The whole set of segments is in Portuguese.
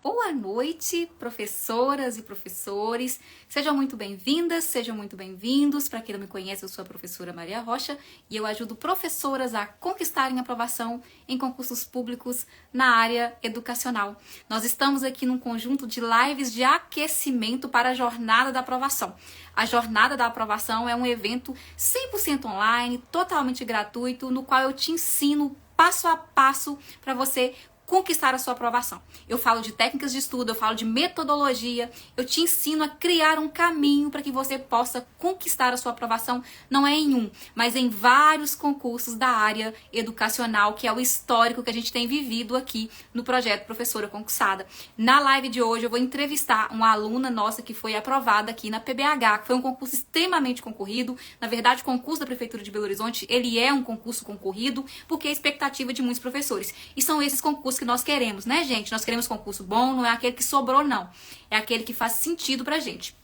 Boa noite, professoras e professores. Sejam muito bem-vindas, sejam muito bem-vindos. Para quem não me conhece, eu sou a professora Maria Rocha e eu ajudo professoras a conquistarem aprovação em concursos públicos na área educacional. Nós estamos aqui num conjunto de lives de aquecimento para a Jornada da Aprovação. A Jornada da Aprovação é um evento 100% online, totalmente gratuito, no qual eu te ensino passo a passo para você conquistar a sua aprovação. Eu falo de técnicas de estudo, eu falo de metodologia, eu te ensino a criar um caminho para que você possa conquistar a sua aprovação, não é em um, mas em vários concursos da área educacional, que é o histórico que a gente tem vivido aqui no projeto Professora Concursada. Na live de hoje eu vou entrevistar uma aluna nossa que foi aprovada aqui na PBH, que foi um concurso extremamente concorrido. Na verdade, o concurso da Prefeitura de Belo Horizonte, ele é um concurso concorrido, porque é a expectativa de muitos professores. E são esses concursos que nós queremos, né, gente? Nós queremos concurso bom, não é aquele que sobrou, não. É aquele que faz sentido pra gente.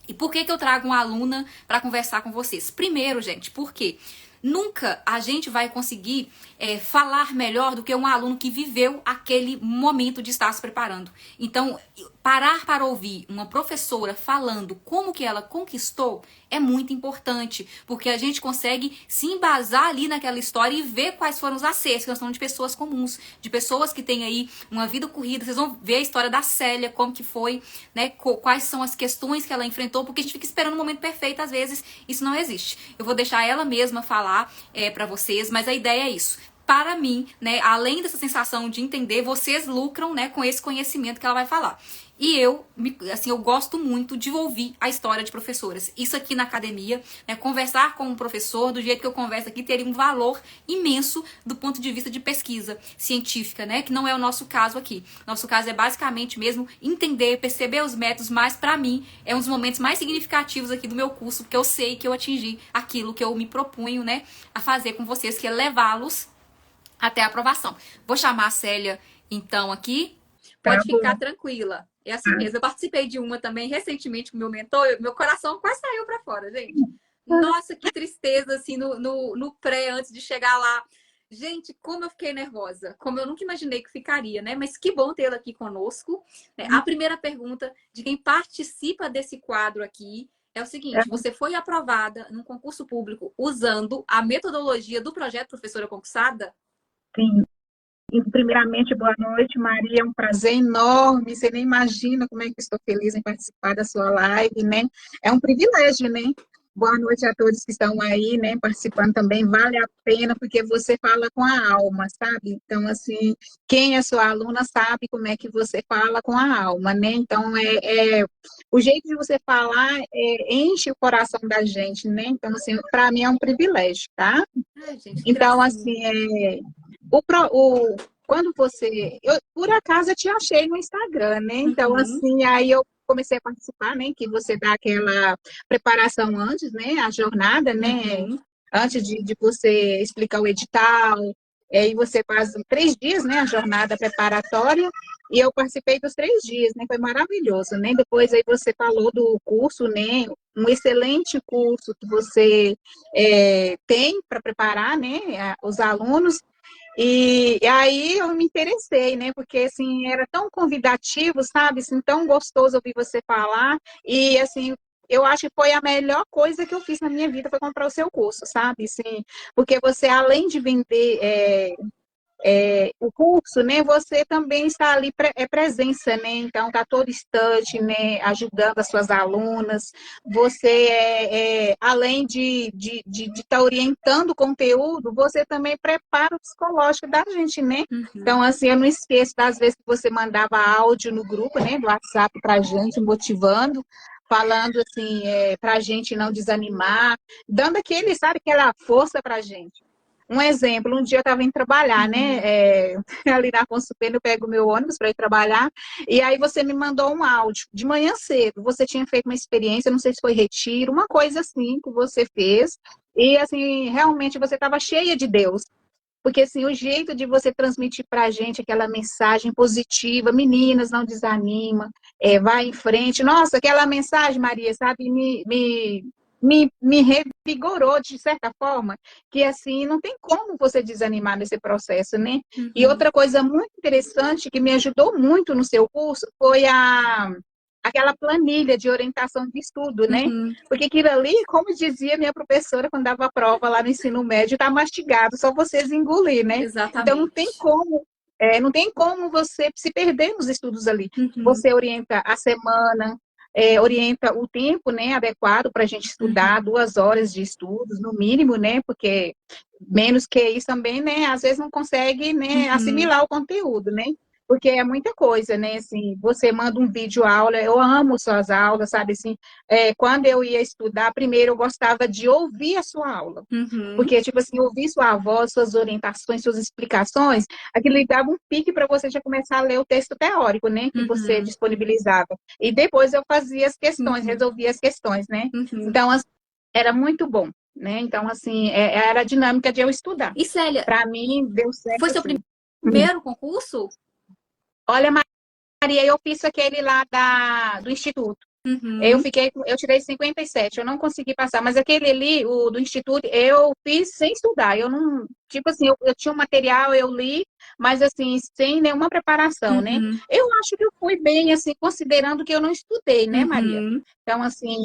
E por que eu trago uma aluna para conversar com vocês? Primeiro, gente, porque nunca a gente vai conseguir falar melhor do que um aluno que viveu aquele momento de estar se preparando. Então, parar para ouvir uma professora falando como que ela conquistou é muito importante, porque a gente consegue se embasar ali naquela história e ver quais foram os acertos, que nós falamos de pessoas comuns, de pessoas que têm aí uma vida corrida. Vocês vão ver a história da Célia, como que foi, né, quais são as questões que ela enfrentou, porque a gente fica esperando o momento perfeito, às vezes isso não existe. Eu vou deixar ela mesma falar para vocês, mas a ideia é isso. Para mim, né, além dessa sensação de entender, vocês lucram, né, com esse conhecimento que ela vai falar. E eu gosto muito de ouvir a história de professoras. Isso aqui na academia, né, conversar com um professor do jeito que eu converso aqui teria um valor imenso do ponto de vista de pesquisa científica, né, que não é o nosso caso aqui. Nosso caso é basicamente mesmo entender, perceber os métodos, mas para mim é um dos momentos mais significativos aqui do meu curso, porque eu sei que eu atingi aquilo que eu me propunho, né, a fazer com vocês, que é levá-los até a aprovação. Vou chamar a Célia, então, aqui. Tá Pode ficar bom. tranquila. É assim mesmo. Eu participei de uma também recentemente com meu mentor. Meu coração quase saiu para fora, gente. Nossa, que tristeza, assim, no pré, antes de chegar lá. Gente, como eu fiquei nervosa. Como eu nunca imaginei que ficaria, né? Mas que bom tê-la aqui conosco. A primeira pergunta de quem participa desse quadro aqui é o seguinte: você foi aprovada num concurso público usando a metodologia do projeto Professora Concursada? Sim. E, primeiramente, boa noite, Maria. É um prazer enorme. Você nem imagina como é que eu estou feliz em participar da sua live, né? É um privilégio, né? Boa noite a todos que estão aí, né? Participando também. Vale a pena, porque você fala com a alma, sabe? Então, assim, quem é sua aluna sabe como é que você fala com a alma, né? Então, o jeito de você falar enche o coração da gente, né? Então, assim, para mim é um privilégio, tá? Ai, gente, que Então, gracinha. assim, quando por acaso eu te achei no Instagram, né? Então, Uhum, assim, aí eu comecei a participar, né? Que você dá aquela preparação antes, né? A jornada, né? uhum. Antes de você explicar o edital, e você faz 3 dias, né? A jornada preparatória, e eu participei dos 3 dias, né? Foi maravilhoso, né? Depois aí você falou do curso, né? Um excelente curso que você tem para preparar, né? Os alunos. E aí eu me interessei, né? Porque assim era tão convidativo, sabe? Assim, tão gostoso ouvir você falar. E assim, eu acho que foi a melhor coisa que eu fiz na minha vida foi comprar o seu curso, sabe? Assim, porque você além de vender o curso, né, você também está ali presença, né, então está todo instante, né, ajudando as suas alunas, você além de estar orientando o conteúdo, você também prepara o psicológico da gente, né, Uhum. então assim, eu não esqueço das vezes que você mandava áudio no grupo, né, do WhatsApp para a gente, motivando, falando assim, para a gente não desanimar, dando aquele, sabe, aquela força para a gente. Um exemplo, um dia eu estava indo trabalhar, né? Uhum. Ali na Afonso Pena, eu pego o meu ônibus para ir trabalhar, e aí você me mandou um áudio de manhã cedo. Você tinha feito uma experiência, não sei se foi retiro, uma coisa assim que você fez, e assim, realmente você estava cheia de Deus. Porque assim, o jeito de você transmitir para a gente aquela mensagem positiva, meninas, não desanima, vai em frente. Nossa, aquela mensagem, Maria, sabe, me me revigorou de certa forma, que assim, não tem como você desanimar nesse processo, né? E Uhum. outra coisa muito interessante que me ajudou muito no seu curso foi aquela planilha de orientação de estudo, né? Uhum. Porque aquilo ali, como dizia minha professora quando dava a prova lá no ensino médio, está mastigado, só vocês engolir, né? Então não tem Exatamente. como, não tem como você se perder nos estudos ali. Uhum. Você orienta a semana, orienta o tempo, né, adequado para a gente Uhum. estudar, 2 horas de estudos, no mínimo, né? Porque menos que isso também, né? Às vezes não consegue, né, Uhum. assimilar o conteúdo, né? Porque é muita coisa, né? Assim, você manda um vídeo aula, eu amo suas aulas, sabe? Assim, quando eu ia estudar, primeiro eu gostava de ouvir a sua aula. Uhum. Porque, tipo assim, ouvir sua voz, suas orientações, suas explicações, aquilo lhe dava um pique para você já começar a ler o texto teórico, né? Que você Uhum. disponibilizava. E depois eu fazia as questões, Uhum. resolvia as questões, né? Uhum. Então, assim, era muito bom, né? Então, assim, era a dinâmica de eu estudar. E Célia, Para mim, deu foi certo seu assim. primeiro concurso? Olha, Maria, eu fiz aquele lá do Instituto. Uhum. Eu tirei 57, eu não consegui passar, mas aquele ali, o do Instituto, eu fiz sem estudar. Eu não, tipo assim, eu tinha um material, eu li, mas assim, sem nenhuma preparação, né? Uhum. Eu acho que eu fui bem, assim, considerando que eu não estudei, né, Maria? Uhum. Então, assim,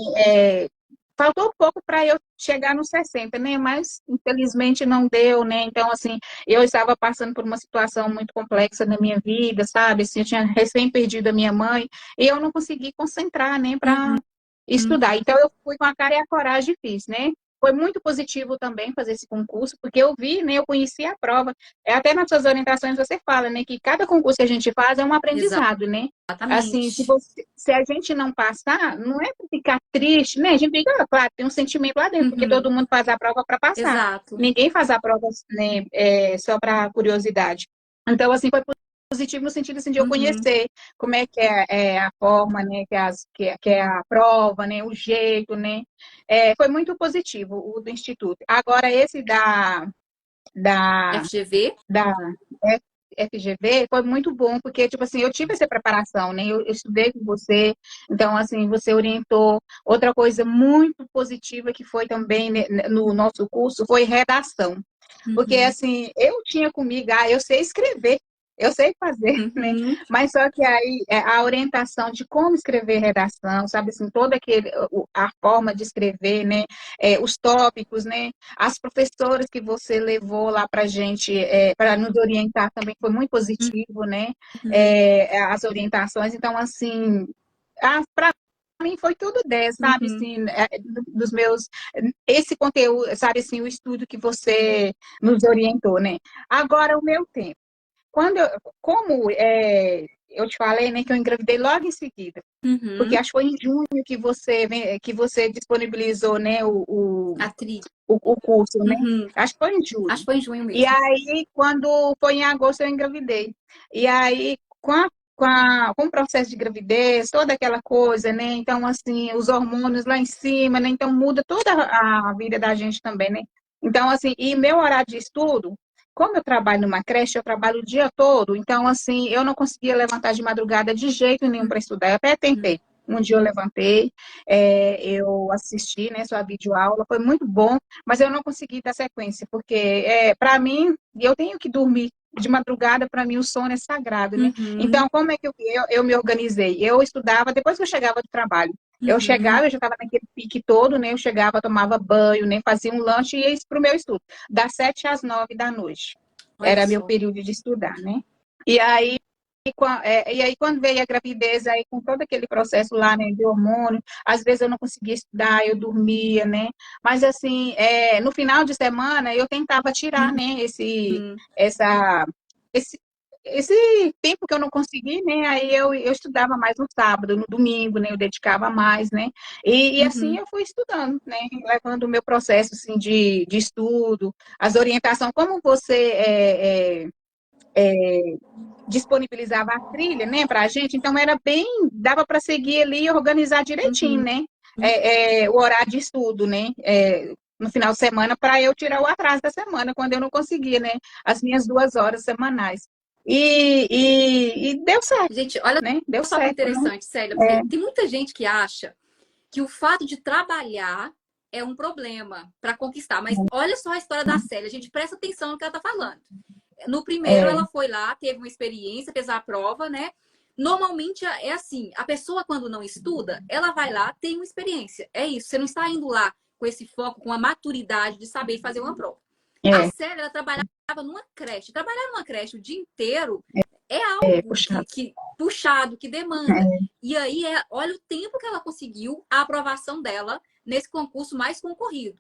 faltou pouco para eu chegar nos 60, né? Mas infelizmente não deu, né? Então, assim, eu estava passando por uma situação muito complexa na minha vida, sabe? Assim, eu tinha recém perdido a minha mãe e eu não consegui concentrar, né, para Uhum. estudar. Então, eu fui com a cara e a coragem e fiz, né? Foi muito positivo também fazer esse concurso, porque eu vi, né, eu conheci a prova. Até nas suas orientações você fala, né, que cada concurso que a gente faz é um aprendizado, né? Assim, Exatamente. se a gente não passar, não é para ficar triste, né? A gente fica, claro, tem um sentimento lá dentro, porque Uhum. todo mundo faz a prova para passar. Exato. Ninguém faz a prova, né, só para curiosidade. Então, assim, foi positivo no sentido assim, de eu Uhum. conhecer como é que é a forma, né, que é a prova, né, o jeito, né. Foi muito positivo o do Instituto. Agora, esse da, FGV? da FGV foi muito bom, porque, tipo assim, eu tive essa preparação, né? Eu estudei com você, então, assim, você orientou. Outra coisa muito positiva que foi também né, no nosso curso foi redação. Porque, Uhum. assim, eu tinha comigo, eu sei escrever, eu sei fazer, né? Uhum. Mas só que aí a orientação de como escrever redação, sabe assim, toda a forma de escrever, né? Os tópicos, né? As professoras que você levou lá para gente, para nos orientar também foi muito positivo, né? Uhum. As orientações, então, assim, para mim foi tudo 10, sabe, Uhum. assim, dos meus, esse conteúdo, sabe, assim, o estudo que você nos orientou, né? Agora, o meu tempo. Quando eu, como eu te falei, né, que eu engravidei logo em seguida, porque Uhum. acho que foi em junho que você disponibilizou, né, A trilha. o curso, né? Uhum. Acho que foi em Acho que julho. foi em junho E mesmo. aí, quando foi em agosto, eu engravidei. E aí, com o processo de gravidez, toda aquela coisa, né? Então, assim, os hormônios lá em cima, né? Então, muda toda a vida da gente também, né? Então, assim, e meu horário de estudo, como eu trabalho numa creche, eu trabalho o dia todo, então, assim, eu não conseguia levantar de madrugada de jeito nenhum para estudar. Eu até Uhum. tentei. Um dia eu levantei, eu assisti, né, sua videoaula, foi muito bom, mas eu não consegui dar sequência, porque para mim, eu tenho que dormir de madrugada, para mim o sono é sagrado, né? Uhum. Então, como é que eu me organizei? Eu estudava depois que eu chegava do trabalho. Eu Uhum. chegava, eu já estava naquele pique todo, né? Eu chegava, tomava banho, né? Fazia um lanche e ia para o meu estudo, das 7 às 9 da noite. Olha Era meu só. período de estudar, né? E aí, e aí, quando veio a gravidez, aí com todo aquele processo lá, né, de hormônio, às vezes eu não conseguia estudar, eu dormia, né? Mas, assim, no final de semana, eu tentava tirar, né, Uhum. essa, esse, esse tempo que eu não consegui, né? Aí eu estudava mais no sábado, no domingo, né? Eu dedicava mais, né? E assim Uhum. eu fui estudando, né? Levando o meu processo, assim, de estudo, as orientações, como você disponibilizava a trilha, né, para a gente, então era bem, dava para seguir ali e organizar direitinho, Uhum. né, o horário de estudo, né, no final de semana, para eu tirar o atraso da semana, quando eu não conseguia, né, as minhas 2 horas semanais. E deu certo, Gente, olha né, deu só que certo, né. interessante, Célia, porque tem muita gente que acha que o fato de trabalhar é um problema para conquistar. Mas olha só a história da Célia, a gente presta atenção no que ela está falando. No primeiro, ela foi lá, teve uma experiência, fez a prova, né? Normalmente é assim, a pessoa quando não estuda, ela vai lá, tem uma experiência. É isso, você não está indo lá com esse foco, com a maturidade de saber fazer uma prova. A É, Célia, ela trabalhava numa creche. Trabalhar numa creche o dia inteiro é é, algo puxado. que puxado, que demanda. E aí, olha o tempo que ela conseguiu a aprovação dela nesse concurso mais concorrido.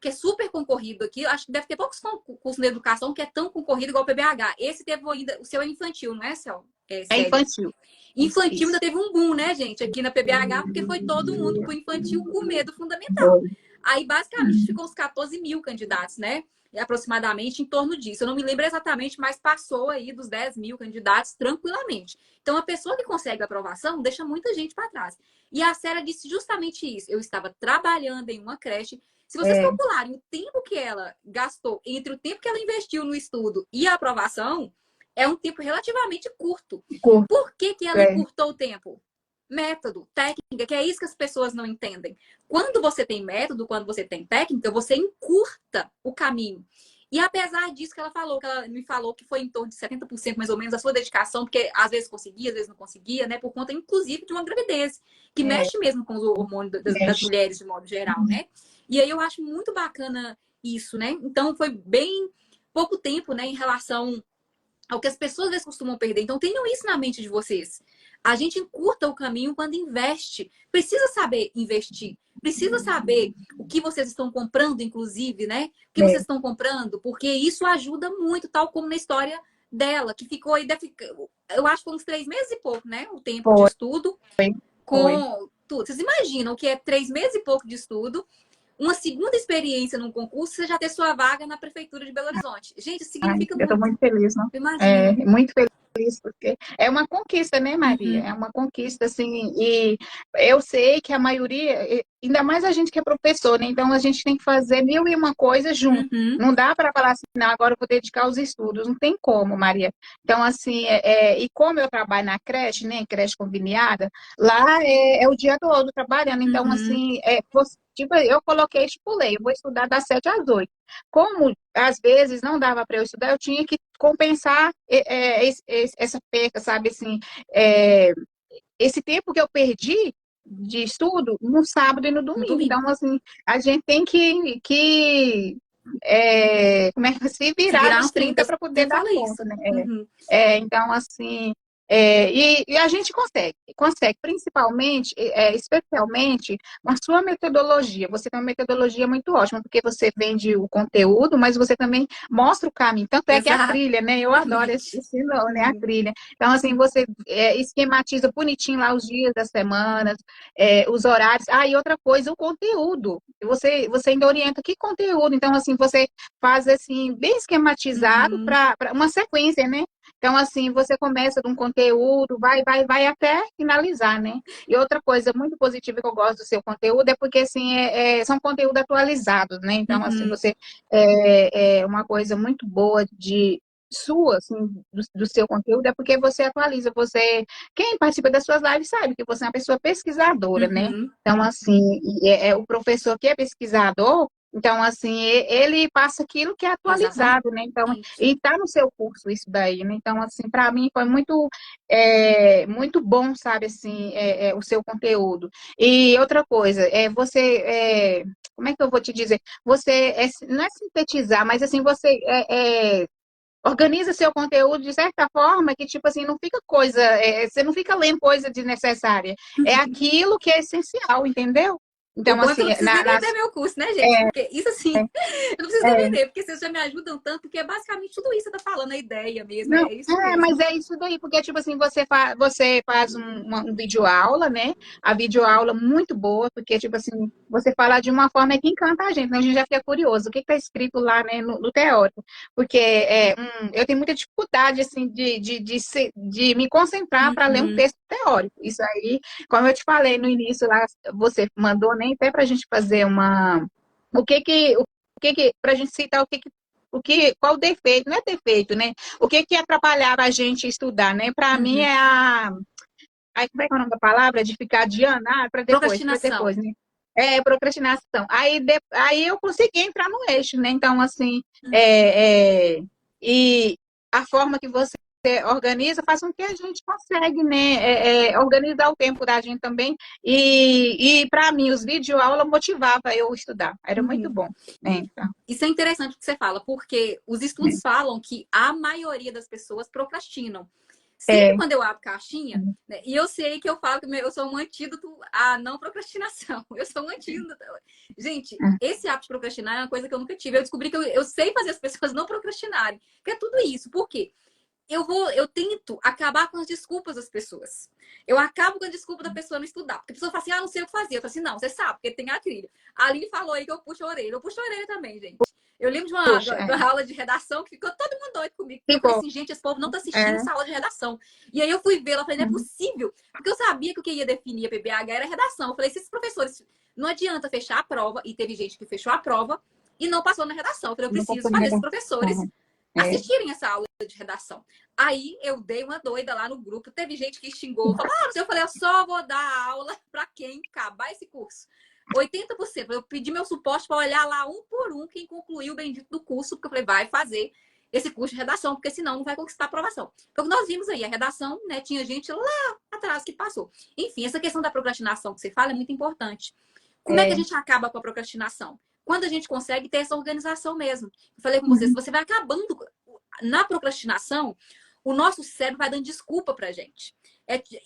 Que é super concorrido aqui. Acho que deve ter poucos concursos na educação que é tão concorrido igual o PBH. Esse teve ainda, o seu é infantil, não é, É Célia? infantil. Infantil Isso. ainda teve um boom, né, gente, aqui na PBH, porque foi todo mundo pro infantil com medo fundamental. Foi. Aí, basicamente, ficou uns 14 mil candidatos, né? Aproximadamente em torno disso. Eu não me lembro exatamente, mas passou aí dos 10 mil candidatos tranquilamente. Então, a pessoa que consegue a aprovação deixa muita gente para trás. E a Sera disse justamente isso. Eu estava trabalhando em uma creche. Se vocês É, calcularem o tempo que ela gastou entre o tempo que ela investiu no estudo e a aprovação, é um tempo relativamente curto. curto. Por que, que ela É, encurtou o tempo? Método, técnica, que é isso que as pessoas não entendem. Quando você tem método, quando você tem técnica, você encurta o caminho. E apesar disso que ela me falou que foi em torno de 70% mais ou menos a sua dedicação, porque às vezes conseguia, às vezes não conseguia, né? Por conta, inclusive, de uma gravidez, que é, mexe mesmo com os hormônios das mexe. mulheres de modo geral, né? E aí eu acho muito bacana isso, né? Então foi bem pouco tempo, né, em relação ao que as pessoas às vezes costumam perder. Então tenham isso na mente de vocês. A gente encurta o caminho quando investe. Precisa saber investir. Precisa saber o que vocês estão comprando, inclusive, né? O que vocês É, estão comprando, porque isso ajuda muito, tal como na história dela, que ficou aí, eu acho que foi uns 3 meses e pouco, né? O tempo de foi, estudo foi. com tudo. Vocês imaginam que é 3 meses e pouco de estudo, uma segunda experiência num concurso, você já ter sua vaga na Prefeitura de Belo Horizonte. Gente, isso Ai, significa eu estou muito. muito feliz, não? É, Imagina. muito feliz, porque é uma conquista, né, Maria? Uhum, É uma conquista, assim, e eu sei que a maioria, ainda mais a gente que é professor, né? Então a gente tem que fazer mil e uma coisas junto. uhum. Não dá para falar assim, não, agora eu vou dedicar aos estudos. Não tem como, Maria. Então, assim, e como eu trabalho na creche, né, creche conveniada, lá é o dia todo trabalhando. Então, Uhum, assim, tipo, eu coloquei, estipulei, eu vou estudar das 7 às 8. Como às vezes não dava para eu estudar, eu tinha que compensar essa perca, sabe, assim, é, esse tempo que eu perdi de estudo no sábado e no no domingo. domingo. Então, assim, a gente tem como é que se Se virar virar nos nos 30, 30 eu para poder sempre dar falei isso. conta, né? Uhum. Então, assim, e a gente consegue, principalmente, especialmente, com a sua metodologia. Você tem uma metodologia muito ótima, porque você vende o conteúdo, mas você também mostra o caminho. Tanto é que a Exato. trilha, né? Eu adoro Exatamente. esse nome, né? A Uhum. trilha. Então, assim, você esquematiza bonitinho lá os dias das semanas, os horários. Ah, e outra coisa, o conteúdo. Você ainda orienta que conteúdo. Então, assim, você faz assim, bem esquematizado Uhum. para uma sequência, né? Então, assim, você começa de um conteúdo, vai até finalizar, né? E outra coisa muito positiva que eu gosto do seu conteúdo é porque, assim, são conteúdos atualizados, né? Então, assim, Uhum. você é uma coisa muito boa de sua, assim, do seu conteúdo, é porque você atualiza, quem participa das suas lives sabe que você é uma pessoa pesquisadora, né? Uhum. Então, assim, o professor que é pesquisador, então, assim, ele passa aquilo que é Exatamente. atualizado, né? Então, e está no seu curso isso daí, né? Então, assim, para mim foi muito bom, sabe, assim, o seu conteúdo. E outra coisa, como é que eu vou te dizer? Não é sintetizar, mas assim, você organiza seu conteúdo de certa forma que, tipo assim, não fica você não fica lendo coisa desnecessária. É aquilo que é essencial, entendeu? O Então, bom é que eu assim, não preciso nem vender meu curso, né, gente? Porque isso assim, eu não preciso nem é, vender, porque vocês já me ajudam tanto, que é basicamente tudo isso que você tá falando, a ideia mesmo, não, é isso mesmo. mas é isso daí, porque, tipo assim, você faz um vídeo aula, né? A vídeo aula muito boa, porque, tipo assim, você fala de uma forma que encanta a gente, né? A gente já fica curioso, o que está escrito lá, né, no teórico. Porque eu tenho muita dificuldade, assim, de me concentrar para ler um Uhum. texto teórico. Isso aí, como eu te falei no início lá, você mandou, nem até para a gente fazer para a gente citar qual o defeito, não é defeito, né? O que atrapalhava a gente estudar, né? Para mim Uhum. como é que é o nome da palavra? De ficar adiando, para depois, Procrastinação. né? procrastinação. Aí eu consegui entrar no eixo, né? Então, assim, é, é, e a forma que você organiza faz com que a gente consegue, né? Organizar o tempo da gente também. E para mim, os videoaulas motivava eu a estudar. Era muito Uhum. bom, né? Então, Isso é interessante o que você fala, porque os estudos falam que a maioria das pessoas procrastinam. Sempre é, quando eu abro caixinha, né, e eu sei que eu falo que eu sou um antídoto à não procrastinação. Eu sou um antídoto. Gente, esse hábito de procrastinar é uma coisa que eu nunca tive. Eu descobri que eu sei fazer as pessoas não procrastinarem. Que é tudo isso. Por quê? Eu tento acabar com as desculpas das pessoas. Eu acabo com a desculpa da pessoa não estudar. Porque a pessoa fala assim, não sei o que fazer. Eu falo assim, não, você sabe, porque tem a trilha. A Aline falou aí que eu puxo a orelha. Eu puxo a orelha também, gente. Eu lembro de uma, puxa, de uma aula de redação que ficou todo mundo doido comigo. Porque eu falei ficou. assim, gente, esse povo não tá assistindo É, essa aula de redação. E aí eu fui ver, ela falei, não é possível. Porque eu sabia que o que ia definir a PBH era a redação. Eu falei, se esses professores, não adianta fechar a prova, e teve gente que fechou a prova e não passou na redação. Eu falei, eu não preciso passou na fazer esses redação. professores É, assistirem essa aula de redação. Aí eu dei uma doida lá no grupo, teve gente que xingou, falou, eu falei, eu só vou dar aula para quem acabar esse curso. 80%. Eu pedi meu suporte para olhar lá um por um quem concluiu o bendito do curso, porque eu falei, vai fazer esse curso de redação, porque senão não vai conquistar a aprovação. Então, nós vimos aí a redação, né? Tinha gente lá atrás que passou. Enfim, essa questão da procrastinação que você fala é muito importante. Como é que a é. gente acaba com a procrastinação? Quando a gente consegue ter essa organização mesmo. Eu falei com vocês, Uhum. você vai acabando na procrastinação, o nosso cérebro vai dando desculpa pra gente.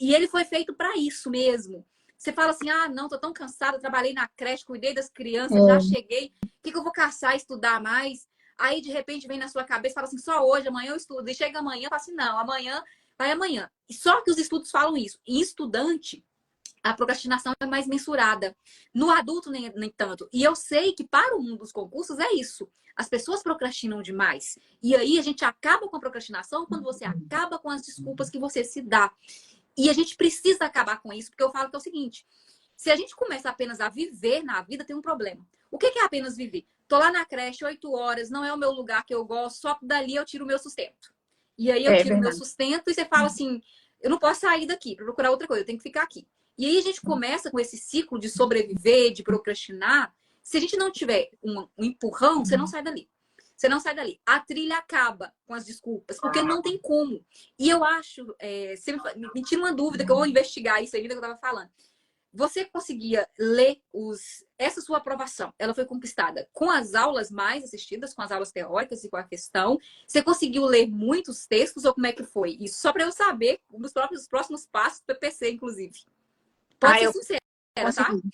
E ele foi feito para isso mesmo. Você fala assim, não, tô tão cansada, trabalhei na creche, cuidei das crianças, já É, cheguei, o que eu vou caçar, estudar mais? Aí, de repente, vem na sua cabeça, fala assim, só hoje, amanhã eu estudo. E chega amanhã, fala assim, não, amanhã, vai amanhã. E só que os estudos falam isso. E estudante, a procrastinação é mais mensurada. No adulto, nem tanto. E eu sei que para o mundo dos concursos é isso. As pessoas procrastinam demais. E aí a gente acaba com a procrastinação quando você acaba com as desculpas que você se dá. E a gente precisa acabar com isso, porque eu falo que é o seguinte: se a gente começa apenas a viver na vida, tem um problema. O que é apenas viver? Tô lá na creche 8 horas, não é o meu lugar que eu gosto, só dali eu tiro o meu sustento. E aí eu é tiro o meu verdade. sustento e você fala assim: eu não posso sair daqui para procurar outra coisa, eu tenho que ficar aqui. E aí a gente começa com esse ciclo de sobreviver, de procrastinar. Se a gente não tiver um empurrão, você não sai dali. Você não sai dali. A trilha acaba com as desculpas, porque não tem como. E eu acho, me tira uma dúvida que eu vou investigar isso ainda que eu estava falando. Você conseguia ler essa sua aprovação? Ela foi conquistada com as aulas mais assistidas, com as aulas teóricas e com a questão. Você conseguiu ler muitos textos ou como é que foi? Isso só para eu saber os próximos passos do PPC, inclusive. Pode ser Eu sincera, tá? consegui.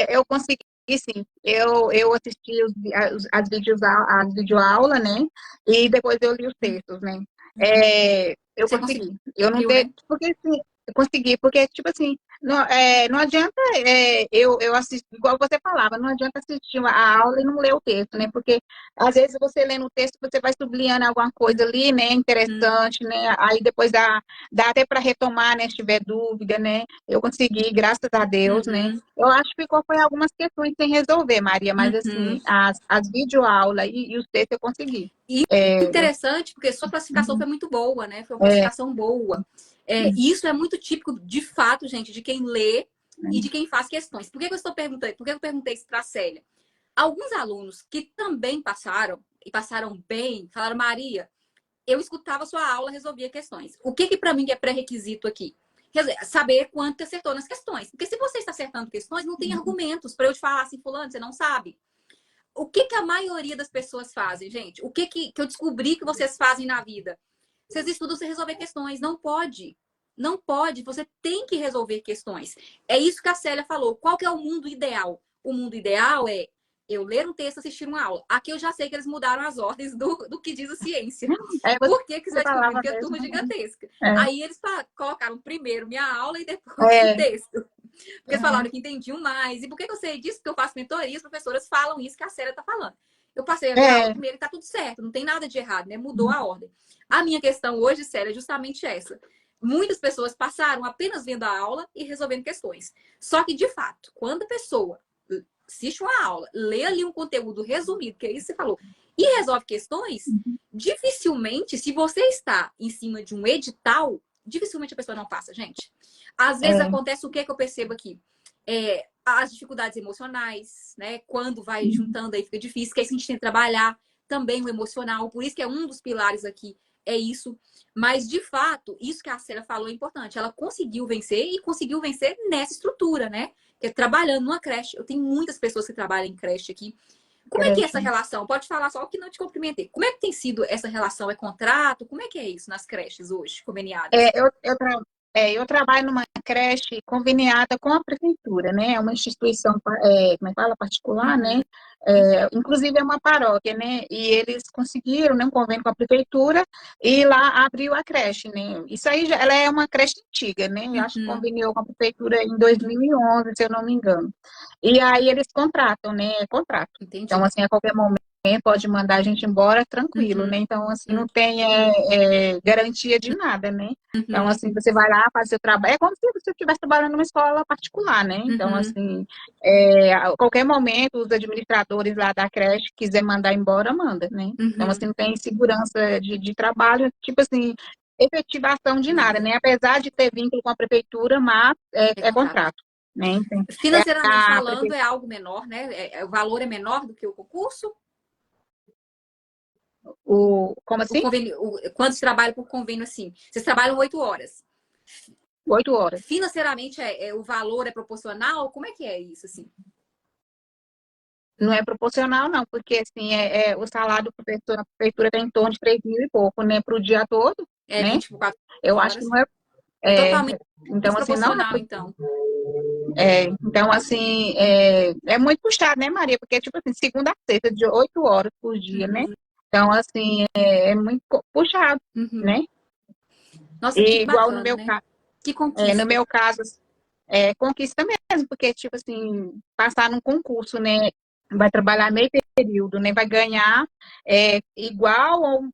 Eu consegui, sim. Eu assisti as as videoaula, né? E depois eu li os textos, né? Uhum. Eu Você consegui. Eu não conseguiu, né? dei, porque assim, eu consegui, porque, tipo assim, não adianta eu assistir, igual você falava, não adianta assistir a aula e não ler o texto, né? Porque às vezes você lendo o texto, você vai sublinhando alguma coisa ali, né? Uhum. Interessante, né? Aí depois dá até para retomar, né? Se tiver dúvida, né? Eu consegui, graças a Deus, né? Uhum. Eu acho que ficou foi algumas questões sem resolver, Maria, mas Uhum. assim, as videoaulas e os textos eu consegui. E É, interessante, porque sua classificação foi muito boa, né? Foi uma é, classificação boa. E isso é muito típico, de fato, gente, de quem lê e de quem faz questões. Por que eu estou perguntando? Por que eu perguntei isso para a Célia? Alguns alunos que também passaram, e passaram bem, falaram, Maria, eu escutava sua aula, resolvia questões. O que para mim é pré-requisito aqui? Saber quanto acertou nas questões. Porque se você está acertando questões, não tem argumentos para eu te falar assim, fulano, você não sabe. O que a maioria das pessoas fazem, gente? O que eu descobri que vocês fazem na vida? Vocês estudam sem resolver questões. Não pode. Não pode. Você tem que resolver questões. É isso que a Célia falou. Qual que é o mundo ideal? O mundo ideal é eu ler um texto, assistir uma aula. Aqui eu já sei que eles mudaram as ordens do que diz a ciência. Por que você você vai descobrir? falava Porque é turma mesmo. gigantesca. É, Aí eles colocaram primeiro minha aula e depois o é, texto. Porque falaram que entendiam mais. E por que eu sei disso? Porque eu faço mentoria, as professoras falam isso que a Célia está falando. Eu passei a minha aula é, primeiro e tá tudo certo, não tem nada de errado, né? Mudou a ordem. A minha questão hoje, Célia, é justamente essa. Muitas pessoas passaram apenas vendo a aula e resolvendo questões. Só que, de fato, quando a pessoa assiste uma aula, lê ali um conteúdo resumido, que é isso que você falou, e resolve questões, dificilmente, se você está em cima de um edital, dificilmente a pessoa não passa, gente. Às vezes é, acontece o que eu percebo aqui? as dificuldades emocionais, né? Quando vai juntando aí fica difícil, que é isso que a gente tem que trabalhar também o emocional. Por isso que é um dos pilares aqui, é isso. Mas, de fato, isso que a Célia falou é importante. Ela conseguiu vencer e conseguiu vencer nessa estrutura, né? Que é trabalhando numa creche. Eu tenho muitas pessoas que trabalham em creche aqui. Como é que é essa relação? Pode falar só que não te cumprimentei. Como é que tem sido essa relação? É contrato? Como é que é isso nas creches hoje, conveniadas? Eu trabalho numa creche conveniada com a prefeitura, né? É uma instituição, como é que fala, particular, né? Inclusive é uma paróquia, né? E eles conseguiram, né, um convênio com a prefeitura e lá abriu a creche, né? Isso aí, ela é uma creche antiga, né? Eu acho que conveniou com a prefeitura em 2011, se eu não me engano. E aí eles contratam, né? É contrato. Entendi. Então, assim, a qualquer momento pode mandar a gente embora tranquilo, né? Então, assim, não tem garantia de nada, né? Então, assim, você vai lá, faz seu trabalho. É como se você estivesse trabalhando numa escola particular, né? Então, assim, a qualquer momento, os administradores lá da creche quiser mandar embora, manda, né? Então, assim, não tem segurança de trabalho, tipo assim, efetivação de nada, né? Apesar de ter vínculo com a prefeitura, mas é contrato, né? Então, Financeiramente falando, é algo menor, né? O valor é menor do que o concurso? Como O assim? convênio, quando se trabalha por convênio assim? Vocês trabalham 8 horas. 8 horas. Financeiramente, o valor é proporcional? Como é que é isso, assim? Não é proporcional, não, porque assim, o salário do professor na prefeitura está em torno de 3 mil e pouco, né, para o dia todo, É né? 24 Eu acho que horas. não é. É é totalmente então, assim, não desproporcional, então. então, assim, é muito puxado, né, Maria? Porque, tipo assim, segunda a sexta, de 8 horas por dia, né? Então, assim, é muito puxado, né? Nossa, que E igual bacana, né? Que no conquista. meu caso, conquista mesmo, porque, tipo assim, passar num concurso, né? Vai trabalhar meio período, né? Vai ganhar igual ou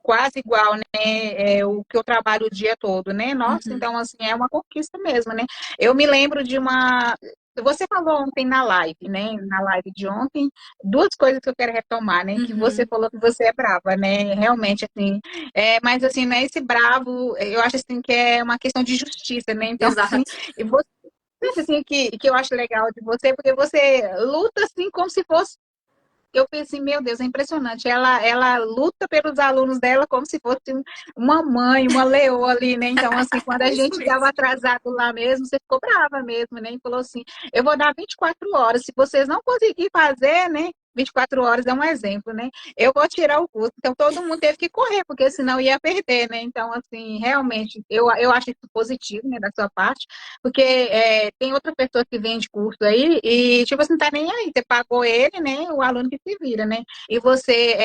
quase igual, né? O que eu trabalho o dia todo, né? Nossa, então, assim, é uma conquista mesmo, né? Eu me lembro de uma. Você falou ontem na live, né? Na live de ontem, duas coisas que eu quero retomar, né? Que você falou que você é brava, né? Realmente, assim. Mas, assim, não é esse bravo, eu acho, assim, que é uma questão de justiça, né? Então, assim, Exato. e você, assim, que eu acho legal de você, porque você luta, assim, como se fosse eu pensei, meu Deus, é impressionante. Ela luta pelos alunos dela como se fosse uma mãe, uma leoa ali, né? Então, assim, quando a É isso gente estava mesmo. atrasado lá mesmo, você ficou brava mesmo, né? E falou assim: eu vou dar 24 horas. Se vocês não conseguirem fazer, né? 24 horas é um exemplo, né? Eu vou tirar o curso. Então, todo mundo teve que correr, porque senão ia perder, né? Então, assim, realmente, eu acho isso positivo, né, da sua parte, porque tem outra pessoa que vende curso aí e, tipo, você não tá nem aí. Você pagou ele, né? O aluno que se vira, né? E você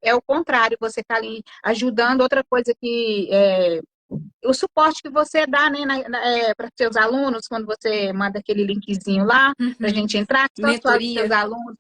é o contrário, você tá ali ajudando outra coisa que o suporte que você dá, né, para seus alunos, quando você manda aquele linkzinho lá para a gente entrar, que só para os seus Mentoria. alunos.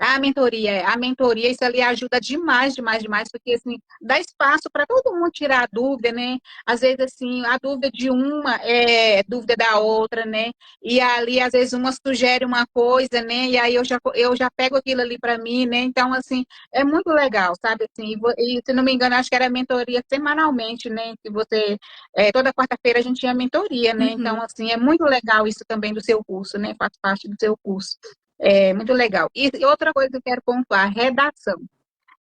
A mentoria, isso ali ajuda demais, demais, demais, porque assim, dá espaço para todo mundo tirar a dúvida, né? Às vezes, assim, a dúvida de uma é dúvida da outra, né? E ali, às vezes, uma sugere uma coisa, né? E aí eu já pego aquilo ali para mim, né? Então, assim, é muito legal, sabe? Assim, e, se não me engano, acho que era mentoria semanalmente, né? Que você, toda quarta-feira a gente tinha mentoria, né? Então, assim, é muito legal isso também do seu curso, né? Faz parte do seu curso. É muito legal. E outra coisa que eu quero pontuar, redação.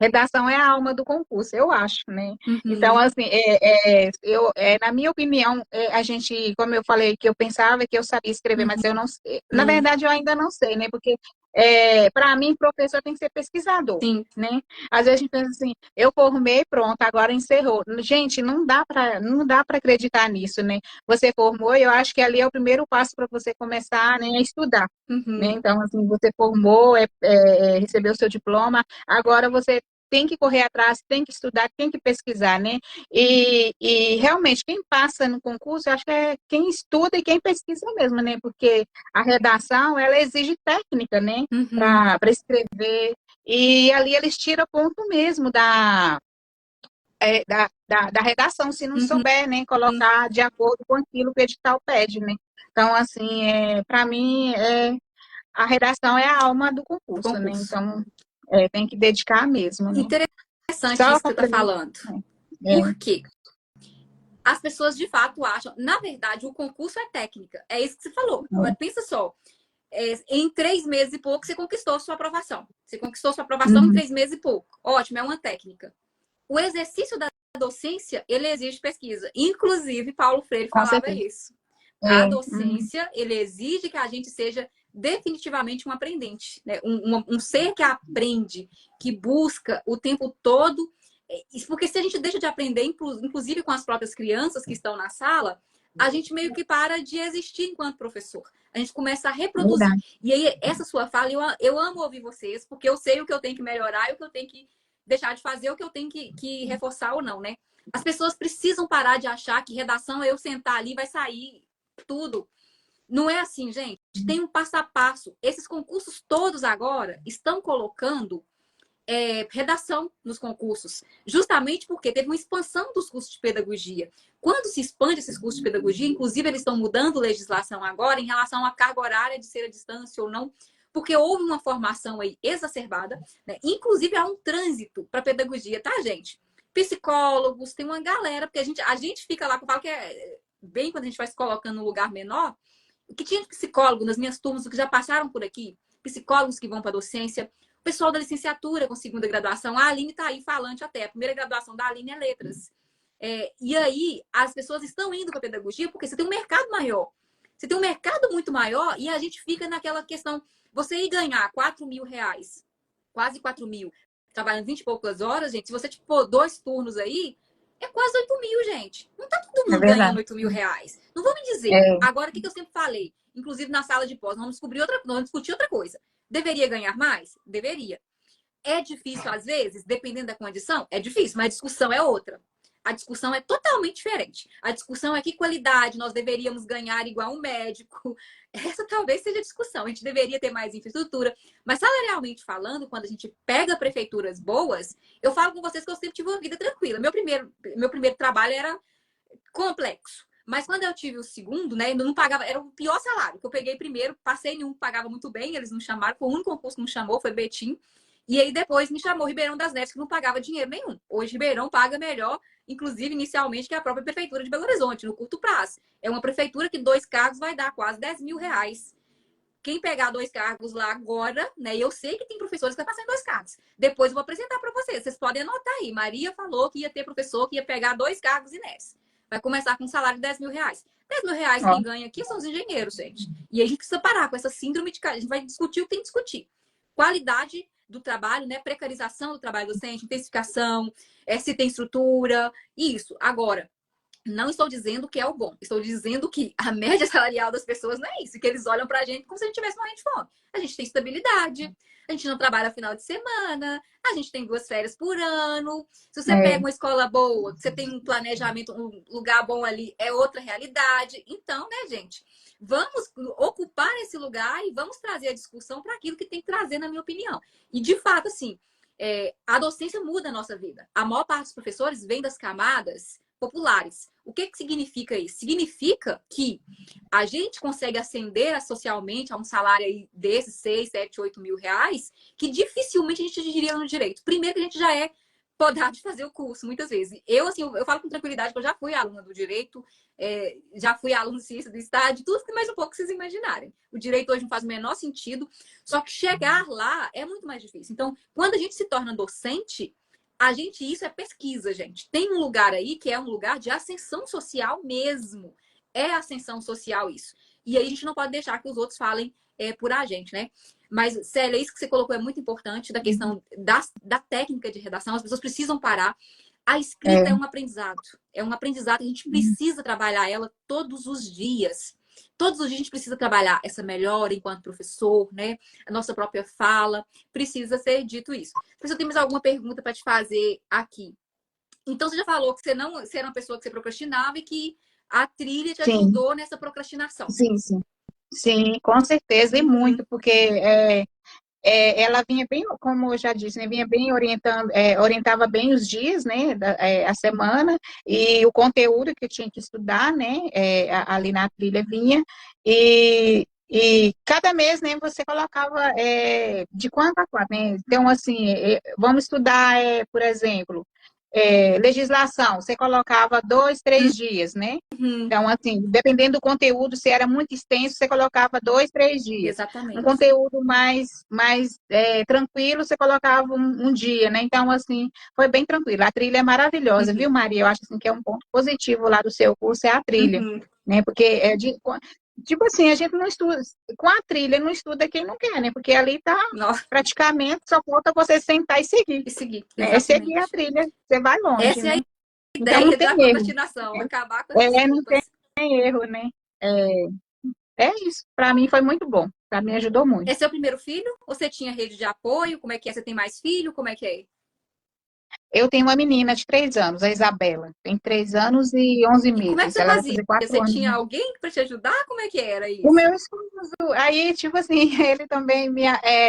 Redação é a alma do concurso, eu acho, né? Então, assim, na minha opinião, a gente, como eu falei, que eu pensava que eu sabia escrever, mas eu não sei. Na verdade, eu ainda não sei, né? Porque, para mim, professor tem que ser pesquisador, Sim. né? Às vezes a gente pensa assim, eu formei, pronto, agora encerrou. Gente, não dá para acreditar nisso, né? Você formou, eu acho que ali é o primeiro passo para você começar, né, a estudar. Né? Então, assim, você formou, recebeu o seu diploma, agora você tem que correr atrás, tem que estudar, tem que pesquisar, né? E realmente, quem passa no concurso, eu acho que é quem estuda e quem pesquisa mesmo, né? Porque a redação, ela exige técnica, né? Para escrever. E ali eles tiram ponto mesmo da redação, se não souber, né? Colocar de acordo com aquilo que o edital pede, né? Então, assim, para mim, a redação é a alma do Do concurso, né? concurso. Então, tem que dedicar mesmo, né? Interessante Só isso que você está complementar. falando. É, Por quê? As pessoas de fato acham, na verdade, o concurso é técnica. É isso que você falou. Agora, pensa só. em 3 meses e pouco, você conquistou sua aprovação. Você conquistou sua aprovação em Uhum. 3 meses e pouco. Ótimo, é uma técnica. O exercício da docência, ele exige pesquisa. Inclusive, Paulo Freire Com falava certeza. isso. A É. Uhum. docência, ele exige que a gente seja definitivamente um aprendente, né? Um ser que aprende, que busca o tempo todo. Porque se a gente deixa de aprender, inclusive com as próprias crianças que estão na sala, a gente meio que para de existir enquanto professor. A gente começa a reproduzir. Verdade. E aí, essa sua fala, eu amo ouvir vocês, porque eu sei o que eu tenho que melhorar e o que eu tenho que deixar de fazer, o que eu tenho que reforçar ou não, né? As pessoas precisam parar de achar que redação é eu sentar ali e vai sair tudo. Não é assim, gente. Tem um passo a passo. Esses concursos todos agora estão colocando redação nos concursos, justamente porque teve uma expansão dos cursos de pedagogia. Quando se expande esses cursos de pedagogia, inclusive eles estão mudando legislação agora em relação à carga horária de ser à distância ou não, porque houve uma formação aí exacerbada, né? Inclusive há um trânsito para pedagogia, tá, gente? Psicólogos, tem uma galera, porque a gente fica lá, eu falo que é bem quando a gente vai se colocando num lugar menor, o que tinha de psicólogo nas minhas turmas, que já passaram por aqui, psicólogos que vão para a docência, o pessoal da licenciatura com segunda graduação, a Aline está aí falante até, a primeira graduação da Aline é letras. E aí, as pessoas estão indo para a pedagogia porque você tem um mercado maior. Você tem um mercado muito maior e a gente fica naquela questão, você ir ganhar R$ 4.000, quase 4.000, trabalhando 20 e poucas horas, gente, se você tipo 2 turnos aí, é quase 8.000, gente. Não tá todo É mundo ganhando verdade. R$ 8.000. Não vou me dizer. É, Agora, o que eu sempre falei, inclusive na sala de pós, vamos discutir outra coisa. Deveria ganhar mais? Deveria. É difícil às vezes, dependendo da condição? É difícil, mas a discussão é outra. A discussão é totalmente diferente. A discussão é que qualidade nós deveríamos ganhar igual um médico. Essa talvez seja a discussão. A gente deveria ter mais infraestrutura. Mas salarialmente falando, quando a gente pega prefeituras boas, eu falo com vocês que eu sempre tive uma vida tranquila. Meu primeiro trabalho era complexo. Mas quando eu tive o segundo, né, eu não pagava, era o pior salário que eu peguei primeiro, passei em um que pagava muito bem, eles não chamaram, foi o único concurso que não chamou, foi Betim. E aí depois me chamou Ribeirão das Neves, que não pagava dinheiro nenhum. Hoje Ribeirão paga melhor, inclusive inicialmente, que a própria prefeitura de Belo Horizonte, no curto prazo. É uma prefeitura que 2 cargos vai dar quase R$ 10.000. Quem pegar 2 cargos lá agora, né? Eu sei que tem professores que vai passar em 2 cargos. Depois eu vou apresentar para vocês. Vocês podem anotar aí. Maria falou que ia ter professor que ia pegar 2 cargos Inés. Vai começar com um salário de R$ 10.000. R$ 10.000 ó, quem ganha aqui são os engenheiros, gente. E a gente precisa parar com essa síndrome de. A gente vai discutir o que tem que discutir. Qualidade do trabalho, né? Precarização do trabalho docente, intensificação, se tem estrutura, isso. Agora, não estou dizendo que é o bom. Estou dizendo que a média salarial das pessoas não é isso. Que eles olham pra gente como se a gente tivesse morrendo de fome. A gente tem estabilidade, a gente não trabalha final de semana, a gente tem 2 férias por ano. Se você é, pega uma escola boa, você tem um planejamento, um lugar bom ali, é outra realidade. Então, né, gente? Vamos ocupar esse lugar e vamos trazer a discussão para aquilo que tem que trazer, na minha opinião. E, de fato, assim, a docência muda a nossa vida. A maior parte dos professores vem das camadas populares. O que significa isso? Significa que a gente consegue ascender socialmente a um salário aí desses 6, 7, 8 mil reais, que dificilmente a gente diria no direito. Primeiro que a gente já é podado de fazer o curso, muitas vezes. Eu, assim, eu falo com tranquilidade que eu já fui aluna do direito, já fui aluna de ciência do Estado, tudo que mais um pouco vocês imaginarem. O direito hoje não faz o menor sentido, só que chegar lá é muito mais difícil. Então, quando a gente se torna docente, isso é pesquisa, gente. Tem um lugar aí que é um lugar de ascensão social mesmo. É ascensão social isso. E aí a gente não pode deixar que os outros falem por a gente, né? Mas, Célia, isso que você colocou é muito importante, da questão da técnica de redação. As pessoas precisam parar. A escrita é é, um aprendizado. É um aprendizado que a gente precisa trabalhar ela todos os dias. Todos os dias a gente precisa trabalhar essa melhora enquanto professor, né? A nossa própria fala. Precisa ser dito isso. Professor, temos alguma pergunta para te fazer aqui? Então, você já falou que você era uma pessoa que você procrastinava e que a trilha te sim, ajudou nessa procrastinação. sim, sim. Sim, com certeza, e Uhum. muito, porque ela vinha bem, como eu já disse, né, vinha bem orientando, orientava bem os dias, né, a semana, e o conteúdo que eu tinha que estudar, né, ali na trilha vinha, e cada mês, né, você colocava de quanto a quanto, né, então, assim, vamos estudar, por exemplo, legislação, você colocava 2, 3 dias, né? Uhum. Então, assim, dependendo do conteúdo, se era muito extenso, você colocava 2, 3 dias. Um Exatamente. conteúdo mais tranquilo, você colocava um dia, né? Então, assim, foi bem tranquilo. A trilha é maravilhosa, Uhum. viu, Maria? Eu acho assim, que é um ponto positivo lá do seu curso, é a trilha, Uhum. né? Porque tipo assim, a gente não estuda, com a trilha não estuda quem não quer, né? Porque ali tá Nossa, praticamente, só falta você sentar e seguir, e seguir, né? É seguir a exatamente. trilha, você vai longe, Essa é a né? Então não ideia tem da erro. procrastinação, acabar com as Não tem desculpas. erro, né? É isso. Para mim foi muito bom. Para mim ajudou muito. Esse é o primeiro filho? Ou você tinha rede de apoio? Como é que é? Você tem mais filho? Como é que é? Eu tenho uma menina de 3 anos, a Isabela. Tem 3 anos e 11 E como é que meses. você Ela vai fazia? fazer 4 anos. Tinha alguém para te ajudar? Como é que era O isso? meu esposo, aí, tipo assim, ele também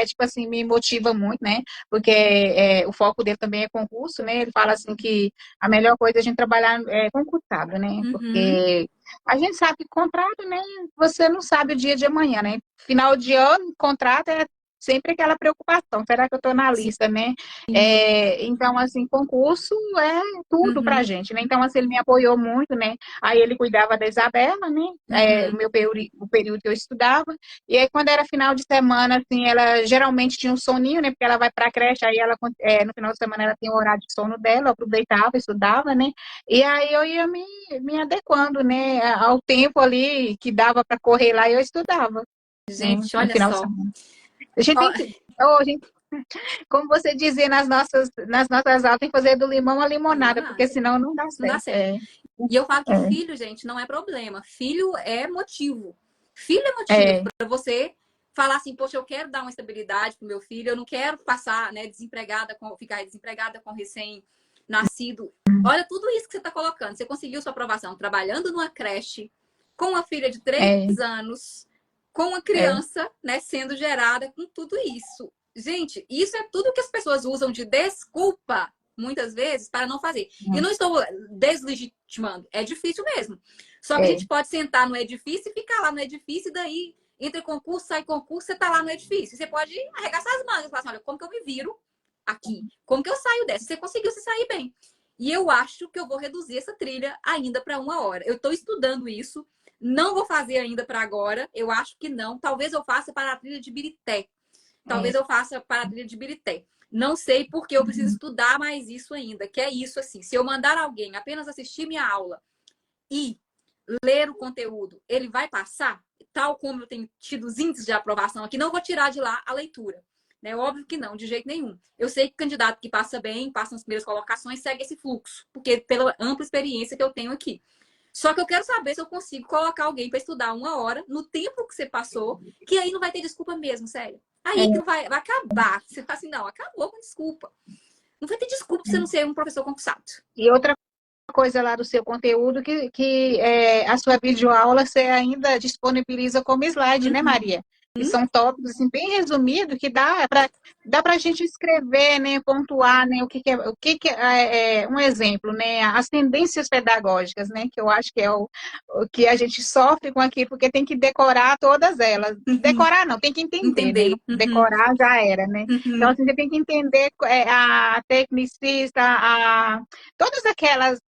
tipo assim, me motiva muito, né? Porque o foco dele também é concurso, né? Ele fala assim que a melhor coisa é a gente trabalhar concursado, né? Uhum. Porque a gente sabe que contrato, né? Você não sabe o dia de amanhã, né? Final de ano, contrato é sempre aquela preocupação. Será que eu estou na Sim. lista, né? Então, assim, concurso é tudo pra Uhum. gente, né? Então, assim, ele me apoiou muito, né? Aí ele cuidava da Isabela, né? O Uhum. meu período que eu estudava. E aí, quando era final de semana, assim, ela geralmente tinha um soninho, né? Porque ela vai para a creche, aí ela, no final de semana ela tem o horário de sono dela, eu aproveitava, estudava, né? E aí eu ia me adequando, né? Ao tempo ali que dava para correr lá, eu estudava, né? Gente, No olha final de só. semana. A gente Ó, tem que. Como você dizia nas nossas aulas, tem que fazer do limão a limonada, porque limonada. senão não dá Não dá certo. certo. E eu falo que filho, gente, não é problema. Filho é motivo. Filho é motivo É, para você falar assim, poxa, eu quero dar uma estabilidade pro meu filho, eu não quero passar, né, ficar desempregada com recém-nascido. Olha tudo isso que você está colocando. Você conseguiu sua aprovação trabalhando numa creche, com uma filha de três é, anos, com uma é. criança, né, sendo gerada com tudo isso. Gente, isso é tudo que as pessoas usam de desculpa muitas vezes para não fazer. E não estou deslegitimando, é difícil mesmo. Só que a É, gente pode sentar no edifício e ficar lá no edifício, e daí entre concurso, sai concurso, você tá lá no edifício. Você pode arregaçar as mangas e falar assim: olha, como que eu me viro aqui? Como que eu saio dessa? Você conseguiu se sair bem. E eu acho que eu vou reduzir essa trilha ainda para 1 hora. Eu estou estudando isso. Não vou fazer ainda para agora. Eu acho que não. Talvez eu faça para a trilha de Birité. é. Talvez eu faça para a trilha de Birité. Não sei porque eu preciso estudar mais isso ainda. Que é isso assim. Se eu mandar alguém apenas assistir minha aula e ler o conteúdo, ele vai passar, tal como eu tenho tido os índices de aprovação aqui, não vou tirar de lá a leitura. Né? Óbvio que não, de jeito nenhum. Eu sei que candidato que passa bem, passa nas primeiras colocações, segue esse fluxo, porque pela ampla experiência que eu tenho aqui. Só que eu quero saber se eu consigo colocar alguém para estudar 1 hora no tempo que você passou, que aí não vai ter desculpa mesmo, sério. Aí que não vai acabar. Você fala assim, não, acabou com desculpa. Não vai ter desculpa pra você não ser um professor concursado. E outra coisa lá do seu conteúdo que a sua videoaula você ainda disponibiliza como slide, né, Uhum. Maria? E são tópicos assim, bem resumidos que dá para a gente escrever, né, pontuar, né, o que é um exemplo, né, as tendências pedagógicas, né, que eu acho que é o que a gente sofre com aqui, porque tem que decorar todas elas. Uhum. Decorar não, tem que entender, né? Entender. Uhum. Decorar já era, né? Então, Uhum. assim, você tem que entender a tecnicista, todas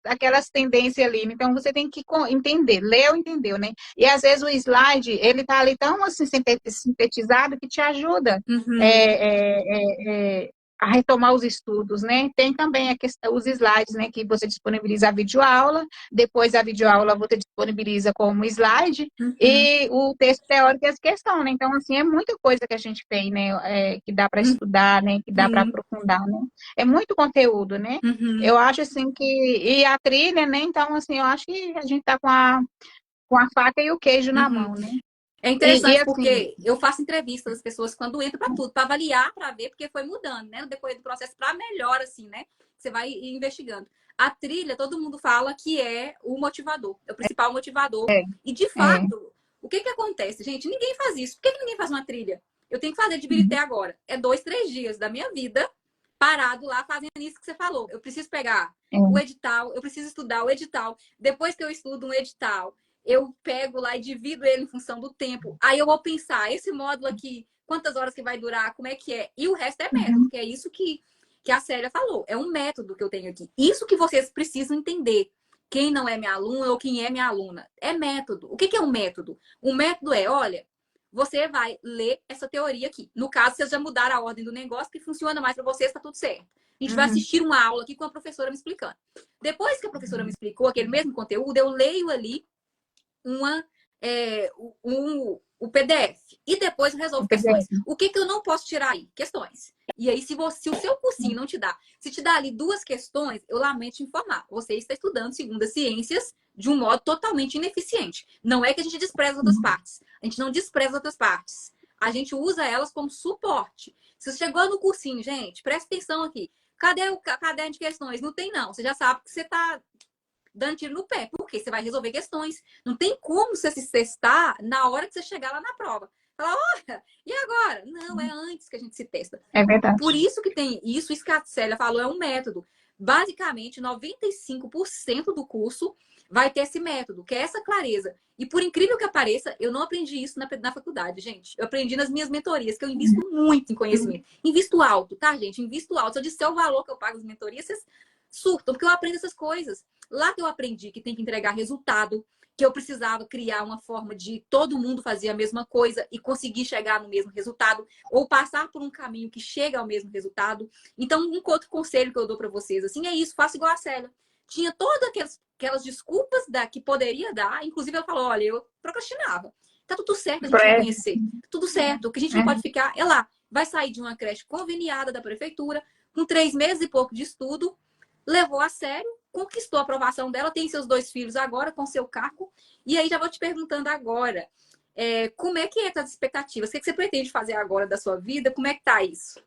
aquelas tendências ali. Então, você tem que entender, leu, entendeu, né? E às vezes o slide, ele tá ali tão assim sintetizado que te ajuda Uhum. a retomar os estudos, né? Tem também os slides, né, que você disponibiliza a videoaula, depois a videoaula você disponibiliza como slide, Uhum. e o texto teórico e as questões, né? Então, assim, é muita coisa que a gente tem, né? Que dá para estudar, né? Que dá para Uhum. aprofundar, né? É muito conteúdo, né? Uhum. Eu acho assim que. E a trilha, né? Então, assim, eu acho que a gente tá com a faca e o queijo na Uhum. mão, né? É E interessante assim, porque eu faço entrevistas das pessoas quando entram para tudo, para avaliar, para ver, porque foi mudando, né? No decorrer do processo, para melhor, assim, né? Você vai investigando. A trilha, todo mundo fala que é o motivador, é o principal motivador. é, E, de é, fato, o que que acontece? Gente, ninguém faz isso. Por que que ninguém faz uma trilha? Eu tenho que fazer de Birité agora. É 2, 3 dias da minha vida parado lá fazendo isso que você falou. Eu preciso pegar o é, edital, eu preciso estudar o edital. Depois que eu estudo um edital, eu pego lá e divido ele em função do tempo. Aí eu vou pensar, esse módulo aqui, quantas horas que vai durar, como é que é? E o resto é método, uhum, que é isso que que a Célia falou. É um método que eu tenho aqui. Isso que vocês precisam entender. Quem não é minha aluna ou quem é minha aluna. É método. O que é um método? Um método é, olha, você vai ler essa teoria aqui. No caso, vocês já mudaram a ordem do negócio, que funciona mais para vocês, está tudo certo. A gente vai assistir uma aula aqui com a professora me explicando. Depois que a professora me explicou aquele mesmo conteúdo, eu leio ali o PDF. E depois eu resolvo questões. O que eu não posso tirar aí? Questões. E aí, se o seu cursinho não te dá, se te dá ali 2 questões, eu lamento te informar. Você está estudando segundo as ciências de um modo totalmente ineficiente. Não é que a gente despreza outras partes. A gente não despreza outras partes. A gente usa elas como suporte. Se você chegou no cursinho, gente, presta atenção aqui. Cadê o caderno de questões? Não tem, não. Você já sabe que você está dando tiro no pé, porque você vai resolver questões. Não tem como você se testar na hora que você chegar lá na prova. Fala, olha, e agora? Não, é antes que a gente se testa. É verdade. Por isso que tem isso que a Célia falou, é um método. Basicamente, 95% do curso vai ter esse método, que é essa clareza. E por incrível que pareça, eu não aprendi isso na faculdade, gente. Eu aprendi nas minhas mentorias, que eu invisto muito em conhecimento. Invisto alto, tá, gente? Invisto alto. Se eu disser o valor que eu pago nas mentorias, vocês surtam, porque eu aprendo essas coisas. Lá que eu aprendi que tem que entregar resultado, que eu precisava criar uma forma de todo mundo fazer a mesma coisa e conseguir chegar no mesmo resultado, ou passar por um caminho que chega ao mesmo resultado. Então, um outro conselho que eu dou para vocês, assim, é isso, faça igual a Célia. Tinha todas aquelas desculpas que poderia dar, inclusive ela falou, olha, eu procrastinava. Tá tudo certo a gente reconhecer. Tudo certo. O que a gente não pode ficar é lá. Vai sair de uma creche conveniada da prefeitura, com 3 meses e pouco de estudo, levou a sério, conquistou a aprovação dela, tem seus 2 filhos agora com seu cargo. E aí já vou te perguntando agora, como é que é as expectativas? O que você pretende fazer agora da sua vida? Como é que tá isso?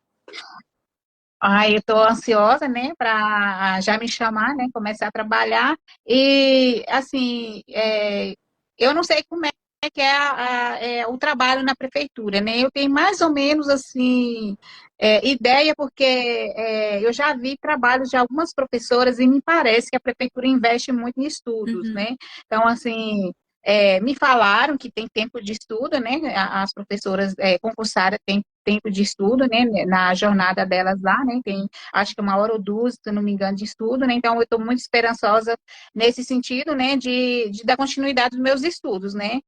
Eu estou ansiosa, né, para já me chamar, né, começar a trabalhar. E, assim, eu não sei como é que é o trabalho na prefeitura, né? Eu tenho mais ou menos, assim, ideia, porque eu já vi trabalhos de algumas professoras e me parece que a prefeitura investe muito em estudos, né? Então, assim, me falaram que tem tempo de estudo, né? As professoras concursadas têm tempo de estudo, né? Na jornada delas lá, né? Tem, acho que 1 hora ou 2, se não me engano, de estudo, né? Então, eu estou muito esperançosa nesse sentido, né? De dar continuidade dos meus estudos, né?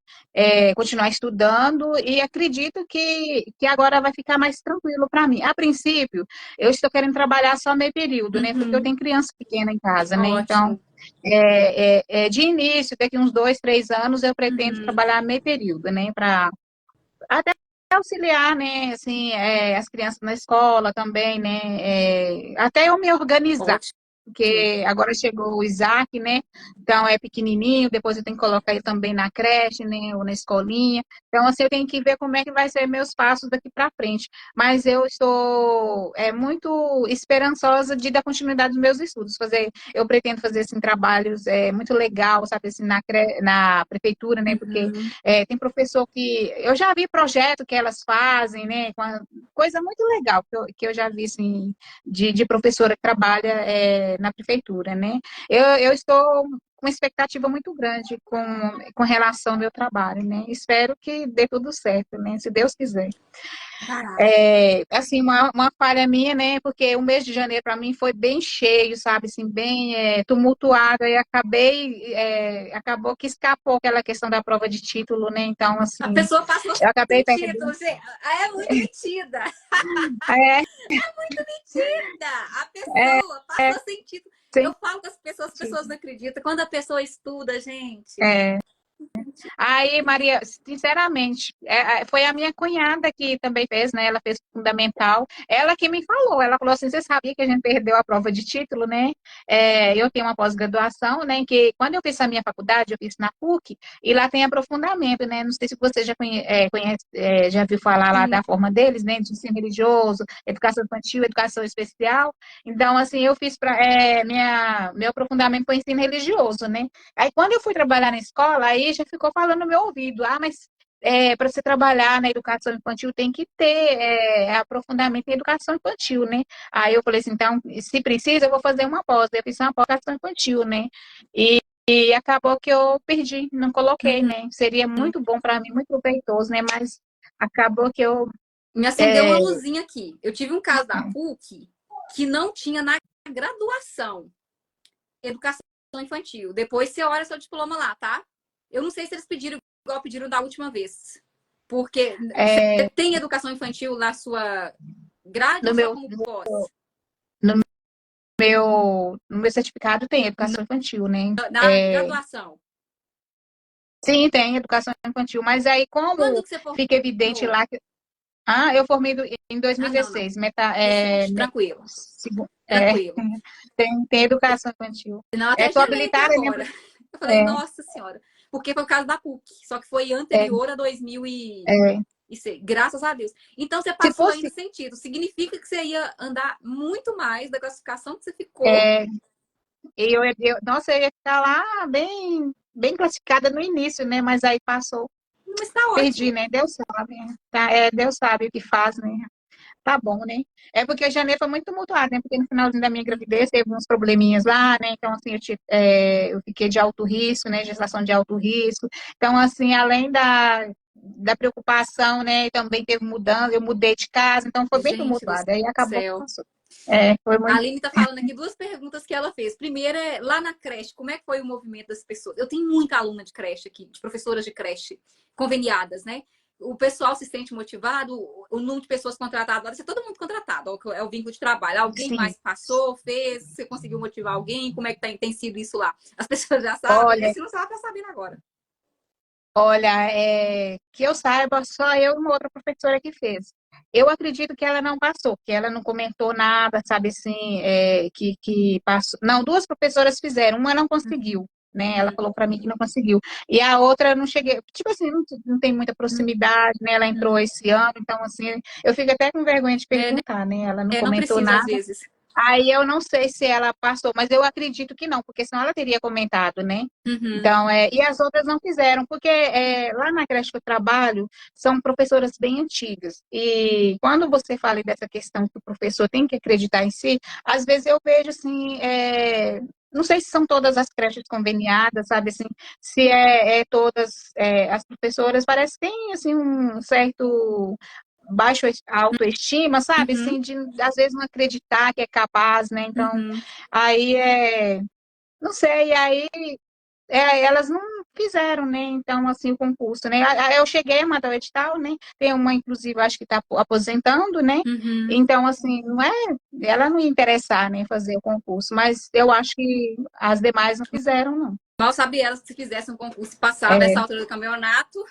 Continuar estudando e acredito que agora vai ficar mais tranquilo para mim. A princípio, eu estou querendo trabalhar só meio período, né? Porque eu tenho criança pequena em casa, né? Então, de início, daqui uns 2, 3 anos, eu pretendo trabalhar meio período, né? Para até auxiliar, né? Assim, as crianças na escola também, né? Até eu me organizar. Ótimo. Porque agora chegou o Isaac, né? Então é pequenininho, depois eu tenho que colocar ele também na creche, né? Ou na escolinha. Então, assim, eu tenho que ver como é que vai ser meus passos daqui para frente. Mas eu estou muito esperançosa de dar continuidade aos meus estudos. Eu pretendo fazer assim, trabalhos muito legal, sabe, assim, na prefeitura, né? Porque tem professor que eu já vi projeto que elas fazem, né? Coisa muito legal que eu já vi assim, de professora que trabalha na prefeitura, né? Eu estou com uma expectativa muito grande com relação ao meu trabalho, né? Espero que dê tudo certo, né? Se Deus quiser. Assim, uma falha minha, né? Porque o mês de janeiro para mim foi bem cheio, sabe? Assim, bem tumultuado e acabou que escapou aquela questão da prova de título, né? Então, assim, a pessoa passou eu acabei sem título, gente. É muito metida. É muito metida. A pessoa passou sem título. Eu falo com as pessoas não acreditam. Quando a pessoa estuda, gente. Aí, Maria, sinceramente, foi a minha cunhada que também fez, né? Ela fez fundamental. Ela que me falou, ela falou assim, você sabia que a gente perdeu a prova de título, né? Eu tenho uma pós-graduação, né? Que quando eu fiz a minha faculdade, eu fiz na PUC, e lá tem aprofundamento, né? Não sei se você já conhece, já viu falar lá da forma deles, né? De ensino religioso, educação infantil, educação especial. Então, assim, eu fiz meu aprofundamento foi ensino religioso, né? Aí, quando eu fui trabalhar na escola, aí já ficou falando no meu ouvido, mas para você trabalhar na educação infantil tem que ter aprofundamento em educação infantil, né? Aí eu falei assim, então, se precisa, eu vou fazer uma pós. Eu fiz uma pós-educação infantil, né? E acabou que eu perdi, não coloquei, né? Seria muito bom para mim, muito proveitoso, né? Mas acabou que eu... Me acendeu uma luzinha aqui. Eu tive um caso da PUC, que não tinha na graduação educação infantil. Depois você olha seu diploma lá, tá? Eu não sei se eles pediram igual pediram da última vez. Porque você É, tem educação infantil na sua grade no ou só meu, como pós? no no meu certificado tem educação infantil, né? Na graduação. Sim, tem educação infantil, mas aí Quando como que você fica evidente formou? lá que... Ah, eu formei em Ah, não, não. 2016, Recente, tranquilo. é, Tranquilo. tem educação infantil. Não, É, até tô gelei aqui habilitada, né? agora. Eu falei, É, nossa senhora. Porque foi o caso da PUC. Só que foi é, anterior a 2006. é. Graças a Deus. Então você Se passou ainda fosse, sentido. Significa que você ia andar muito mais da classificação que você ficou. é, nossa, eu ia ficar lá bem classificada no início, né? Mas aí passou, Mas está perdi, ótimo. né? Deus sabe, né? Tá, Deus sabe o que faz, né? Tá bom, né? É porque janeiro foi muito tumultuado, né? Porque no finalzinho da minha gravidez teve uns probleminhas lá, né? Então, assim, eu fiquei de alto risco, né? Gestação de alto risco. Então, assim, além da preocupação, né? Também teve mudança, eu mudei de casa, então foi bem Gente do tumultuado. Aí acabou que céu. passou. É, foi A muito. Aline está falando aqui duas perguntas que ela fez. Primeira é lá na creche, como é que foi o movimento das pessoas? Eu tenho muita aluna de creche aqui, de professoras de creche conveniadas, né? O pessoal se sente motivado, o número de pessoas contratadas, vai ser todo mundo contratado, é o vínculo de trabalho. Alguém Sim. mais passou, fez, você conseguiu motivar alguém? Como é que tem sido isso lá? As pessoas já sabem, né? Olha, Se não sabe, tá sabendo agora. Olha, que eu saiba, só eu e uma outra professora que fez. Eu acredito que ela não passou, que ela não comentou nada, sabe assim, que passou. Não, duas professoras fizeram, uma não conseguiu, né? Ela Uhum. falou para mim que não conseguiu. E a outra eu não cheguei, tipo assim, não tem muita proximidade, né? Ela entrou esse ano, então assim, eu fico até com vergonha de É, né? perguntar, né? Ela não Não comentou precisa às nada. vezes. Aí eu não sei se ela passou, mas eu acredito que não, porque senão ela teria comentado, né? Uhum. Então, e as outras não fizeram, porque lá na creche que eu trabalho, são professoras bem antigas. E quando você fala dessa questão que o professor tem que acreditar em si, às vezes eu vejo assim, não sei se são todas as creches conveniadas, sabe assim, se todas as professoras, parece que tem assim um certo baixa autoestima, sabe? Uhum. Assim, de às vezes não acreditar que é capaz, né? Então, Uhum. aí não sei, aí elas não fizeram, né? Então, assim, o concurso, né? Aí eu cheguei a mandar o edital, né? Tem uma, inclusive, acho que está aposentando, né? Uhum. Então, assim, não é, ela não ia interessar, né, fazer o concurso, mas eu acho que as demais não fizeram, não. Mal sabe elas que se fizesse um concurso e passar É, nessa altura do campeonato,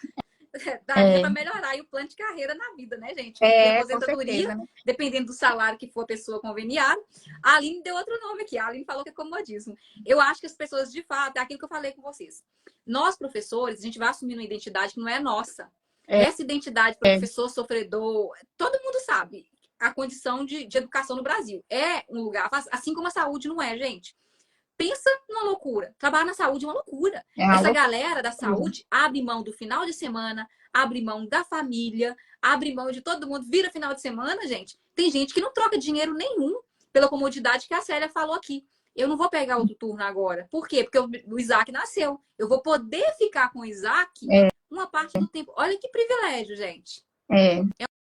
daria para é, melhorar aí o plano de carreira na vida, né, gente? Porque com aposentadoria, certeza, né? dependendo do salário que for a pessoa conveniada, a Aline deu outro nome aqui. A Aline falou que é comodismo. Eu acho que as pessoas, de fato, é aquilo que eu falei com vocês. Nós, professores, a gente vai assumir uma identidade que não é nossa. É, Essa identidade, é, professor, sofredor, todo mundo sabe a condição de educação no Brasil. É um lugar, assim como a saúde não é, gente. Pensa numa loucura. Trabalhar na saúde é uma loucura. é uma Essa galera da loucura. saúde abre mão do final de semana, abre mão da família, abre mão de todo mundo, vira final de semana, gente. Tem gente que não troca dinheiro nenhum pela comodidade que a Célia falou aqui. Eu não vou pegar outro turno agora. Por quê? Porque o Isaac nasceu. Eu vou poder ficar com o Isaac É, uma parte do tempo. Olha que privilégio, gente. é, É um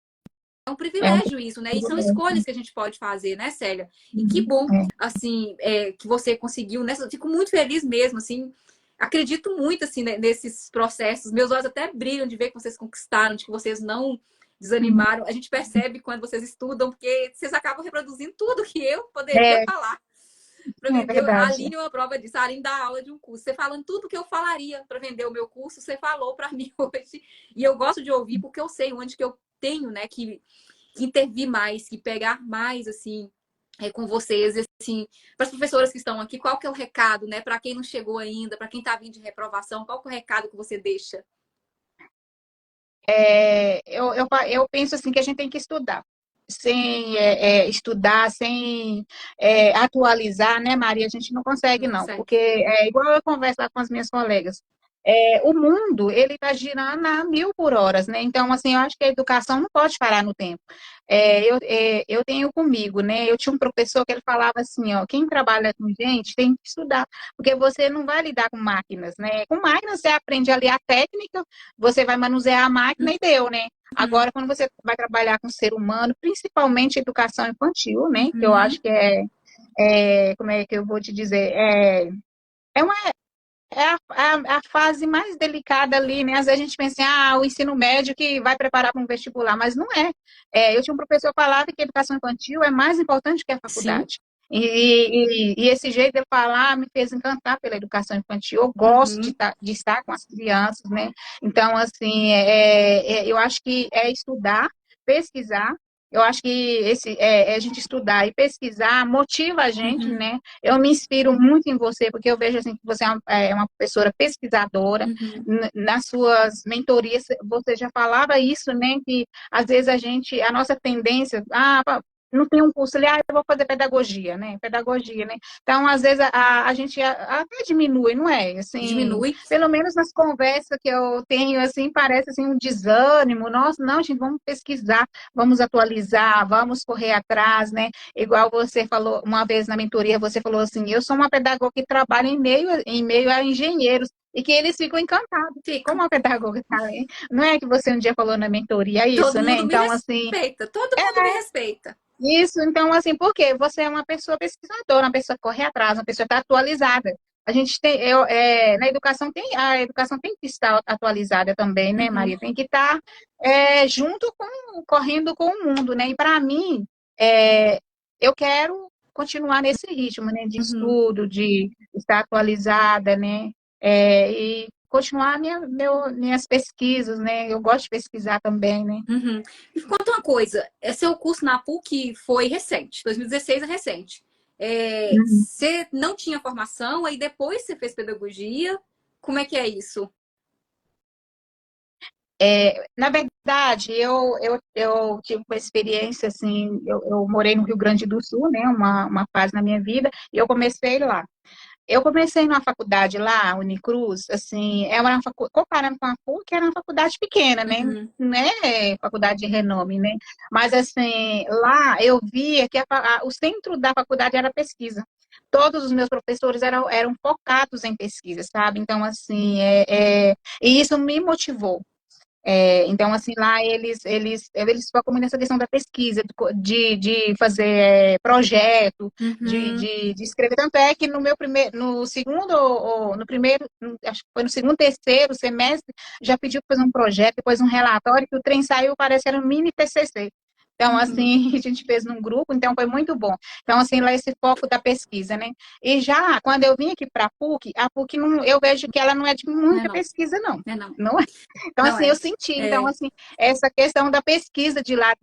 é um privilégio isso, né? E são privilégio. escolhas que a gente pode fazer, né, Célia? E que Uhum, bom, assim, que você conseguiu nessa. Fico muito feliz mesmo, assim. Acredito muito, assim, nesses processos. Meus olhos até brilham de ver que vocês conquistaram, de que vocês não uhum. desanimaram. A gente percebe quando vocês estudam, porque vocês acabam reproduzindo tudo que eu poderia É, falar. Para é vender a verdade. Aline é uma prova disso. A Aline dá aula de um curso. Você falando tudo que eu falaria para vender o meu curso, você falou para mim hoje. E eu gosto de ouvir porque eu sei onde que eu tenho, né, que intervir mais, que pegar mais, assim, com vocês, assim, para as professoras que estão aqui, qual que é o recado, né, para quem não chegou ainda, para quem está vindo de reprovação, qual que é o recado que você deixa? Eu penso assim que a gente tem que estudar. Sem estudar, sem atualizar, né, Maria? A gente não consegue, Não não. consegue. Porque é igual eu converso lá com as minhas colegas. o mundo, ele está girando a 1.000 por hora, né? Então, assim, eu acho que a educação não pode parar no tempo. Eu tenho comigo, né? Eu tinha um professor que ele falava assim, ó, quem trabalha com gente tem que estudar, porque você não vai lidar com máquinas, né? Com máquinas você aprende ali a técnica, você vai manusear a máquina e deu, né? Uhum, Agora, quando você vai trabalhar com ser humano, principalmente educação infantil, né? Que eu acho uhum, que como é que eu vou te dizer? É uma a fase mais delicada ali, né? Às vezes a gente pensa assim, o ensino médio que vai preparar para um vestibular, mas não é. Eu tinha um professor que falava que a educação infantil é mais importante que a sim, faculdade. E esse jeito de falar me fez encantar pela educação infantil. Eu gosto uhum, de estar com as crianças, né? Então, assim, eu acho que é estudar, pesquisar. Eu acho que a gente estudar e pesquisar motiva a gente, uhum, né? Eu me inspiro muito em você, porque eu vejo assim que você é uma professora pesquisadora. uhum, Nas suas mentorias, você já falava isso, né? Que às vezes a nossa tendência, não tem um curso ali, eu vou fazer pedagogia, né? Pedagogia, né? Então, às vezes, a gente até diminui, não é? Assim, diminui. pelo menos nas conversas que eu tenho, assim, parece assim, um desânimo. Nossa, não, gente, vamos pesquisar, vamos atualizar, vamos correr atrás, né? Igual você falou uma vez na mentoria, você falou assim, eu sou uma pedagoga que trabalha em meio a engenheiros, e que eles ficam encantados. Fica. Como a pedagoga está, não é que você um dia falou na mentoria Todo isso, né? mundo me Então, assim, respeita, todo mundo me respeita. isso, então, assim, por quê? Você é uma pessoa pesquisadora, uma pessoa que corre atrás, uma pessoa que está atualizada. A gente tem, na educação a educação tem que estar atualizada também, né, Uhum, Maria? Tem que estar correndo com o mundo, né? E para mim, eu quero continuar nesse ritmo, né, de uhum, estudo, de estar atualizada, né? E continuar minhas pesquisas, né? Eu gosto de pesquisar também, né? uhum. Me conta uma coisa, seu curso na PUC foi recente, 2016 é recente. Você não tinha formação, aí depois você fez pedagogia. Como é que é isso? Na verdade, eu tive uma experiência, assim, eu morei no Rio Grande do Sul, né, uma fase na minha vida, e eu comecei lá. Eu comecei numa faculdade lá, Unicruz, assim, comparando com a PUC, era uma faculdade pequena, né, Uhum, não é faculdade de renome, né, mas, assim, lá eu via que o centro da faculdade era pesquisa. Todos os meus professores eram focados em pesquisa, sabe? Então, assim, e isso me motivou. Então, assim, lá eles focam nessa questão da pesquisa, de fazer projeto, uhum, de escrever. Tanto é que no segundo, ou no primeiro, acho que foi no segundo, terceiro semestre, já pediu para fazer um projeto, depois um relatório, que o trem saiu, parece que era um mini TCC. Então, uhum. assim, a gente fez num grupo, então foi muito bom. Então, assim, lá esse foco da pesquisa, né? E já, quando eu vim aqui para a PUC não, eu vejo que ela não é de Não é muita não, pesquisa, não. não é não. Não é? Então, Não assim, eu é. senti. Então, É. assim, essa questão da pesquisa de lá,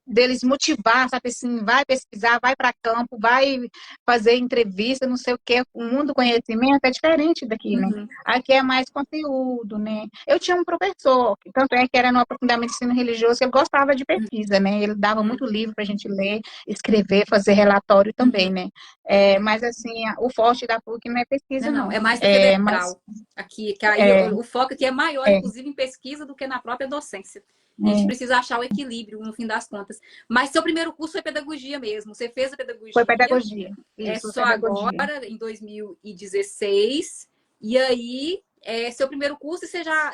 deles motivar, sabe assim, vai pesquisar, vai para campo, vai fazer entrevista, não sei o quê. O mundo do conhecimento é diferente daqui, né? Uhum, Aqui é mais conteúdo, né? Eu tinha um professor, tanto é que era no aprofundamento de ensino religioso, que ele gostava de pesquisa, né? Ele dava uhum, muito livro para a gente ler, escrever, fazer relatório também, uhum. né? É. Mas, assim, o forte da PUC não é Não, pesquisa, não, não. é mais para Mas federal. Aqui, que aí é, o foco aqui é maior, é, inclusive, em pesquisa do que na própria docência. A gente é. precisa achar o equilíbrio, no fim das contas. Mas seu primeiro curso foi pedagogia mesmo. Você fez a Foi pedagogia, pedagogia. é Isso, foi só pedagogia. agora, em 2016. E aí, seu primeiro curso,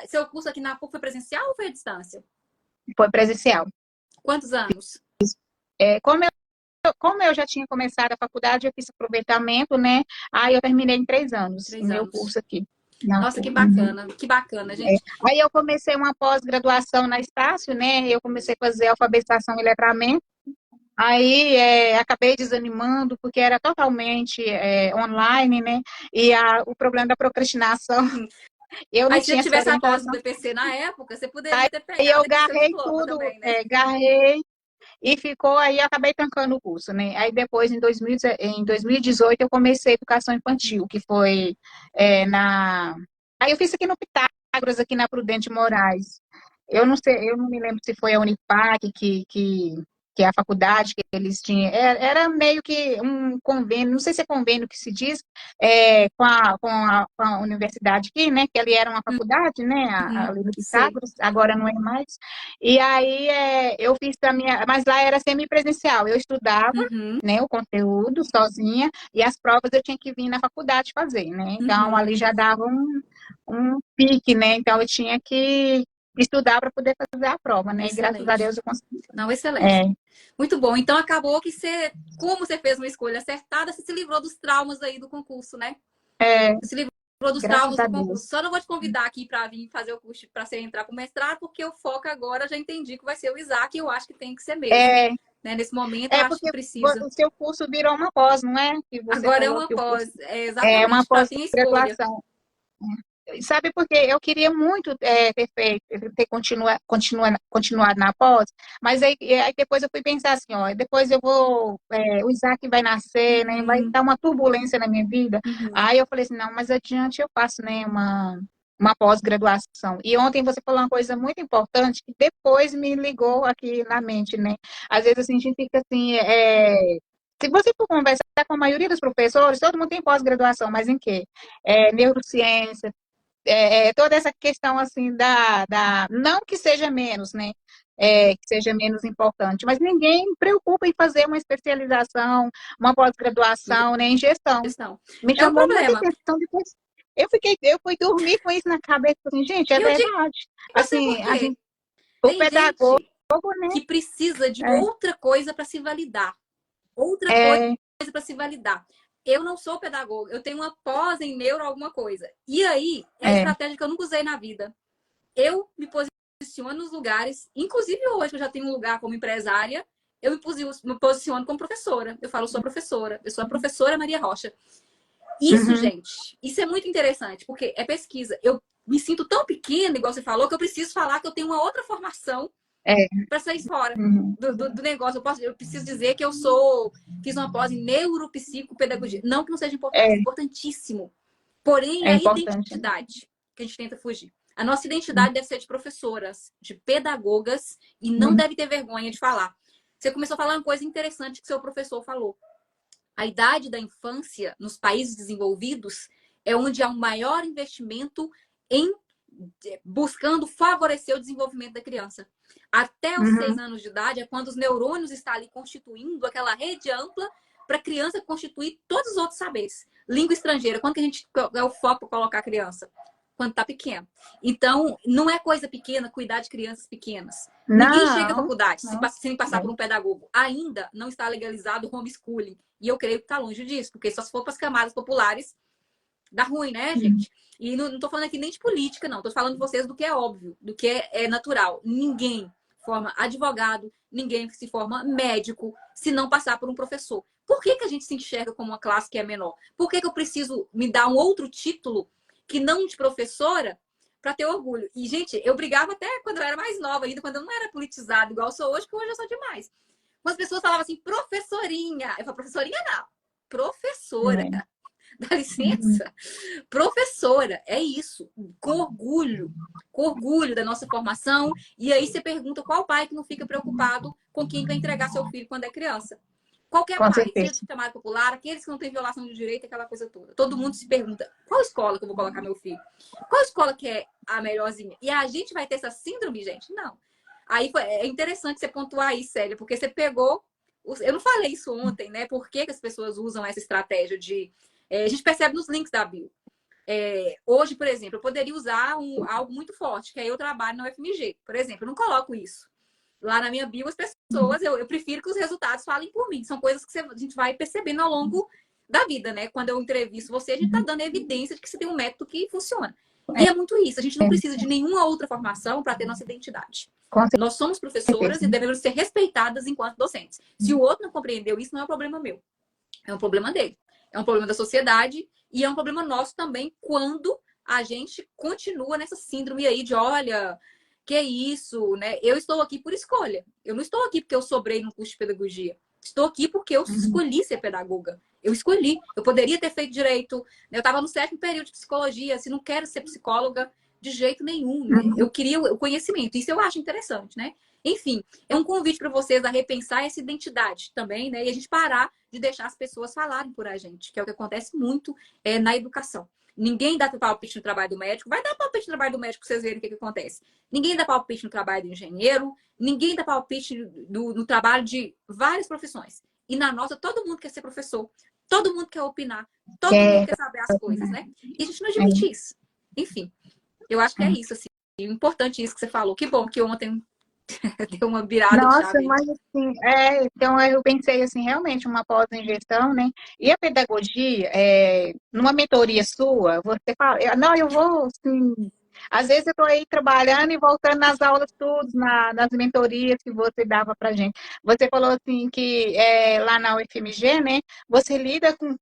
seu curso aqui na PUC foi presencial ou foi à distância? Foi presencial. Quantos anos? É, como eu já tinha começado a faculdade, eu fiz aproveitamento, né? Aí eu terminei em 3 anos, o Três meu anos. curso aqui. Na Nossa, PUC. Uhum. que bacana, gente. Aí eu comecei uma pós-graduação na Estácio, né? Eu comecei a fazer alfabetização e letramento. Aí acabei desanimando, porque era totalmente online, né? E o problema da procrastinação, eu não Aí, se você tinha essa tivesse após o orientação. BPC na época, você Aí poderia ter eu pegado aqui seu garrei diploma tudo, também, né? garrei. E ficou aí, eu acabei trancando o curso, né? Aí depois, em 2018, eu comecei educação infantil, que foi na. Aí eu fiz aqui no Pitágoras, aqui na Prudente Moraes. Eu não sei, eu não me lembro se foi a Unipac que que a faculdade que eles tinham, era meio que um convênio, não sei se é convênio que se diz, com a universidade aqui, né, que ali era uma faculdade, né, ali no Sei. Pitágoras, agora não é mais, e aí eu fiz a minha, mas lá era semipresencial, eu estudava, Uhum, né, o conteúdo sozinha, e as provas eu tinha que vir na faculdade fazer, né, então uhum. ali já dava um pique, né, então eu tinha que estudar para poder fazer a prova, né? E graças a Excelente. Deus eu consegui. Não, excelente. É, Muito bom. Então acabou que você, como você fez uma escolha acertada, você se livrou dos traumas aí do concurso, né? é, Você se livrou dos graças traumas a do concurso. Deus. Só não vou te convidar aqui para vir fazer o curso para você entrar para o mestrado, porque o foco agora já entendi que vai ser o Isaac e eu acho que tem que ser mesmo. É, Né? Nesse momento eu acho que porque precisa. o seu curso virou uma pós, não é? Que você Agora é falou uma que o curso pós, é é uma exatamente, para quem é escolha. pós-graduação. Sabe por quê? Eu queria muito ter feito, continuado na pós, mas aí depois eu fui pensar assim, ó, depois eu vou, o Isaac vai nascer, né, vai Uhum, dar uma turbulência na minha vida. uhum. Aí eu falei assim, não, mas adiante eu faço, né, uma pós-graduação. E ontem você falou uma coisa muito importante que depois me ligou aqui na mente, né? Às vezes assim, a gente fica assim, se você for conversar com a maioria dos professores, todo mundo tem pós-graduação, mas em quê? Neurociência, toda essa questão assim não que seja menos, né? Que seja menos importante, mas ninguém preocupa em fazer uma especialização, uma pós-graduação, né, em gestão. Questão. Me É um chamou muita problema. atenção depois. Eu fui dormir com isso na cabeça, assim, gente, é E eu digo verdade. pra você por Assim, quê? o Tem pedagogo, gente né? que precisa de outra coisa para se validar. Outra coisa É, para se validar. Eu não sou pedagoga, eu tenho uma pós em neuro alguma coisa. E aí, é a é, estratégia que eu nunca usei na vida. Eu me posiciono nos lugares, inclusive hoje, que eu já tenho um lugar como empresária, eu me posiciono como professora. Eu falo, sou professora, eu sou a professora Maria Rocha. Isso, uhum, gente, isso é muito interessante, porque é pesquisa. Eu me sinto tão pequena, igual você falou, que eu preciso falar que eu tenho uma outra formação é, para sair fora uhum, do negócio. Eu preciso dizer que fiz uma pós em neuropsicopedagogia. Não que não seja importante, é é, importantíssimo. Porém, é a importante, né? identidade que a gente tenta fugir. A nossa identidade deve ser de professoras, de pedagogas, e não Uhum, deve ter vergonha de falar. Você começou a falar uma coisa interessante que seu professor falou. A idade da infância nos países desenvolvidos é onde há um maior investimento em buscando favorecer o desenvolvimento da criança. Até os uhum, 6 anos de idade é quando os neurônios estão ali constituindo aquela rede ampla para a criança constituir todos os outros saberes. Língua estrangeira, quando que a gente é o foco para colocar a criança? Quando está pequeno. Então, não é coisa pequena cuidar de crianças pequenas. Ninguém chega à não, faculdade não, sem passar é, por um pedagogo. Ainda não está legalizado o homeschooling. E eu creio que está longe disso, porque só se for para as camadas populares, dá ruim, né, uhum, gente? E não tô falando aqui nem de política, não. Tô falando de vocês do que é óbvio, do que é natural. Ninguém forma advogado, ninguém se forma médico se não passar por um professor. Por que a gente se enxerga como uma classe que é menor? Por que eu preciso me dar um outro título que não de professora para ter orgulho? E, gente, eu brigava até quando eu era mais nova ainda, quando eu não era politizada igual eu sou hoje, porque hoje eu sou demais. Quando as pessoas falavam assim, professorinha. Eu falo, professorinha não. Professora. é, Dá uhum, licença? Professora, é isso. Com orgulho da nossa formação. E aí você pergunta qual pai que não fica preocupado com quem vai entregar seu filho quando é criança. Qualquer com pai, seja certeza. de chamada popular, aqueles que não têm violação de direito, aquela coisa toda. Todo mundo se pergunta, qual escola que eu vou colocar meu filho? Qual escola que é a melhorzinha? E a gente vai ter essa síndrome, gente? Não. Aí é interessante você pontuar aí, Célia, porque você pegou. Eu não falei isso ontem, né? Por que as pessoas usam essa estratégia de. A gente percebe nos links da bio. Hoje, por exemplo, eu poderia usar algo muito forte, que aí eu trabalho na UFMG, por exemplo. Eu não coloco isso. Lá na minha bio, as pessoas, eu prefiro que os resultados falem por mim. São coisas que a gente vai percebendo ao longo da vida, né? Quando eu entrevisto você, a gente está dando evidência de que você tem um método que funciona. E é muito isso. A gente não precisa de nenhuma outra formação para ter nossa identidade. Com Nós somos professoras certeza. e devemos ser respeitadas enquanto docentes. Se o outro não compreendeu isso, não é um problema meu. É um problema dele. É um problema da sociedade e é um problema nosso também quando a gente continua nessa síndrome aí de, olha, que é isso, né? Eu estou aqui por escolha. Eu não estou aqui porque eu sobrei no curso de pedagogia. Estou aqui porque eu Uhum, escolhi ser pedagoga. Eu escolhi. Eu poderia ter feito direito. Eu estava no 7º período de psicologia. Se não quero ser psicóloga, De jeito nenhum, né? Eu queria o conhecimento. Isso eu acho interessante, né? Enfim, é um convite para vocês a repensar essa identidade também, né? E a gente parar de deixar as pessoas falarem por a gente, que é o que acontece muito na educação. Ninguém dá palpite no trabalho do médico. Vai dar palpite no trabalho do médico para vocês verem o que acontece. Ninguém dá palpite no trabalho do engenheiro. Ninguém dá palpite no trabalho de várias profissões. E na nossa, todo mundo quer ser professor. Todo mundo quer opinar. Todo mundo quer saber as coisas, né? E a gente não admite isso. Enfim, eu acho que é isso, assim. Importante isso que você falou. Que bom que ontem deu uma virada de Nossa, chave aí. mas assim, então eu pensei assim, realmente uma pós em gestão, né? E a pedagogia, numa mentoria sua, você fala, não, eu vou, assim, às vezes eu estou aí trabalhando e voltando nas aulas todas, nas mentorias que você dava pra gente. Você falou assim que lá na UFMG, né? Você lida com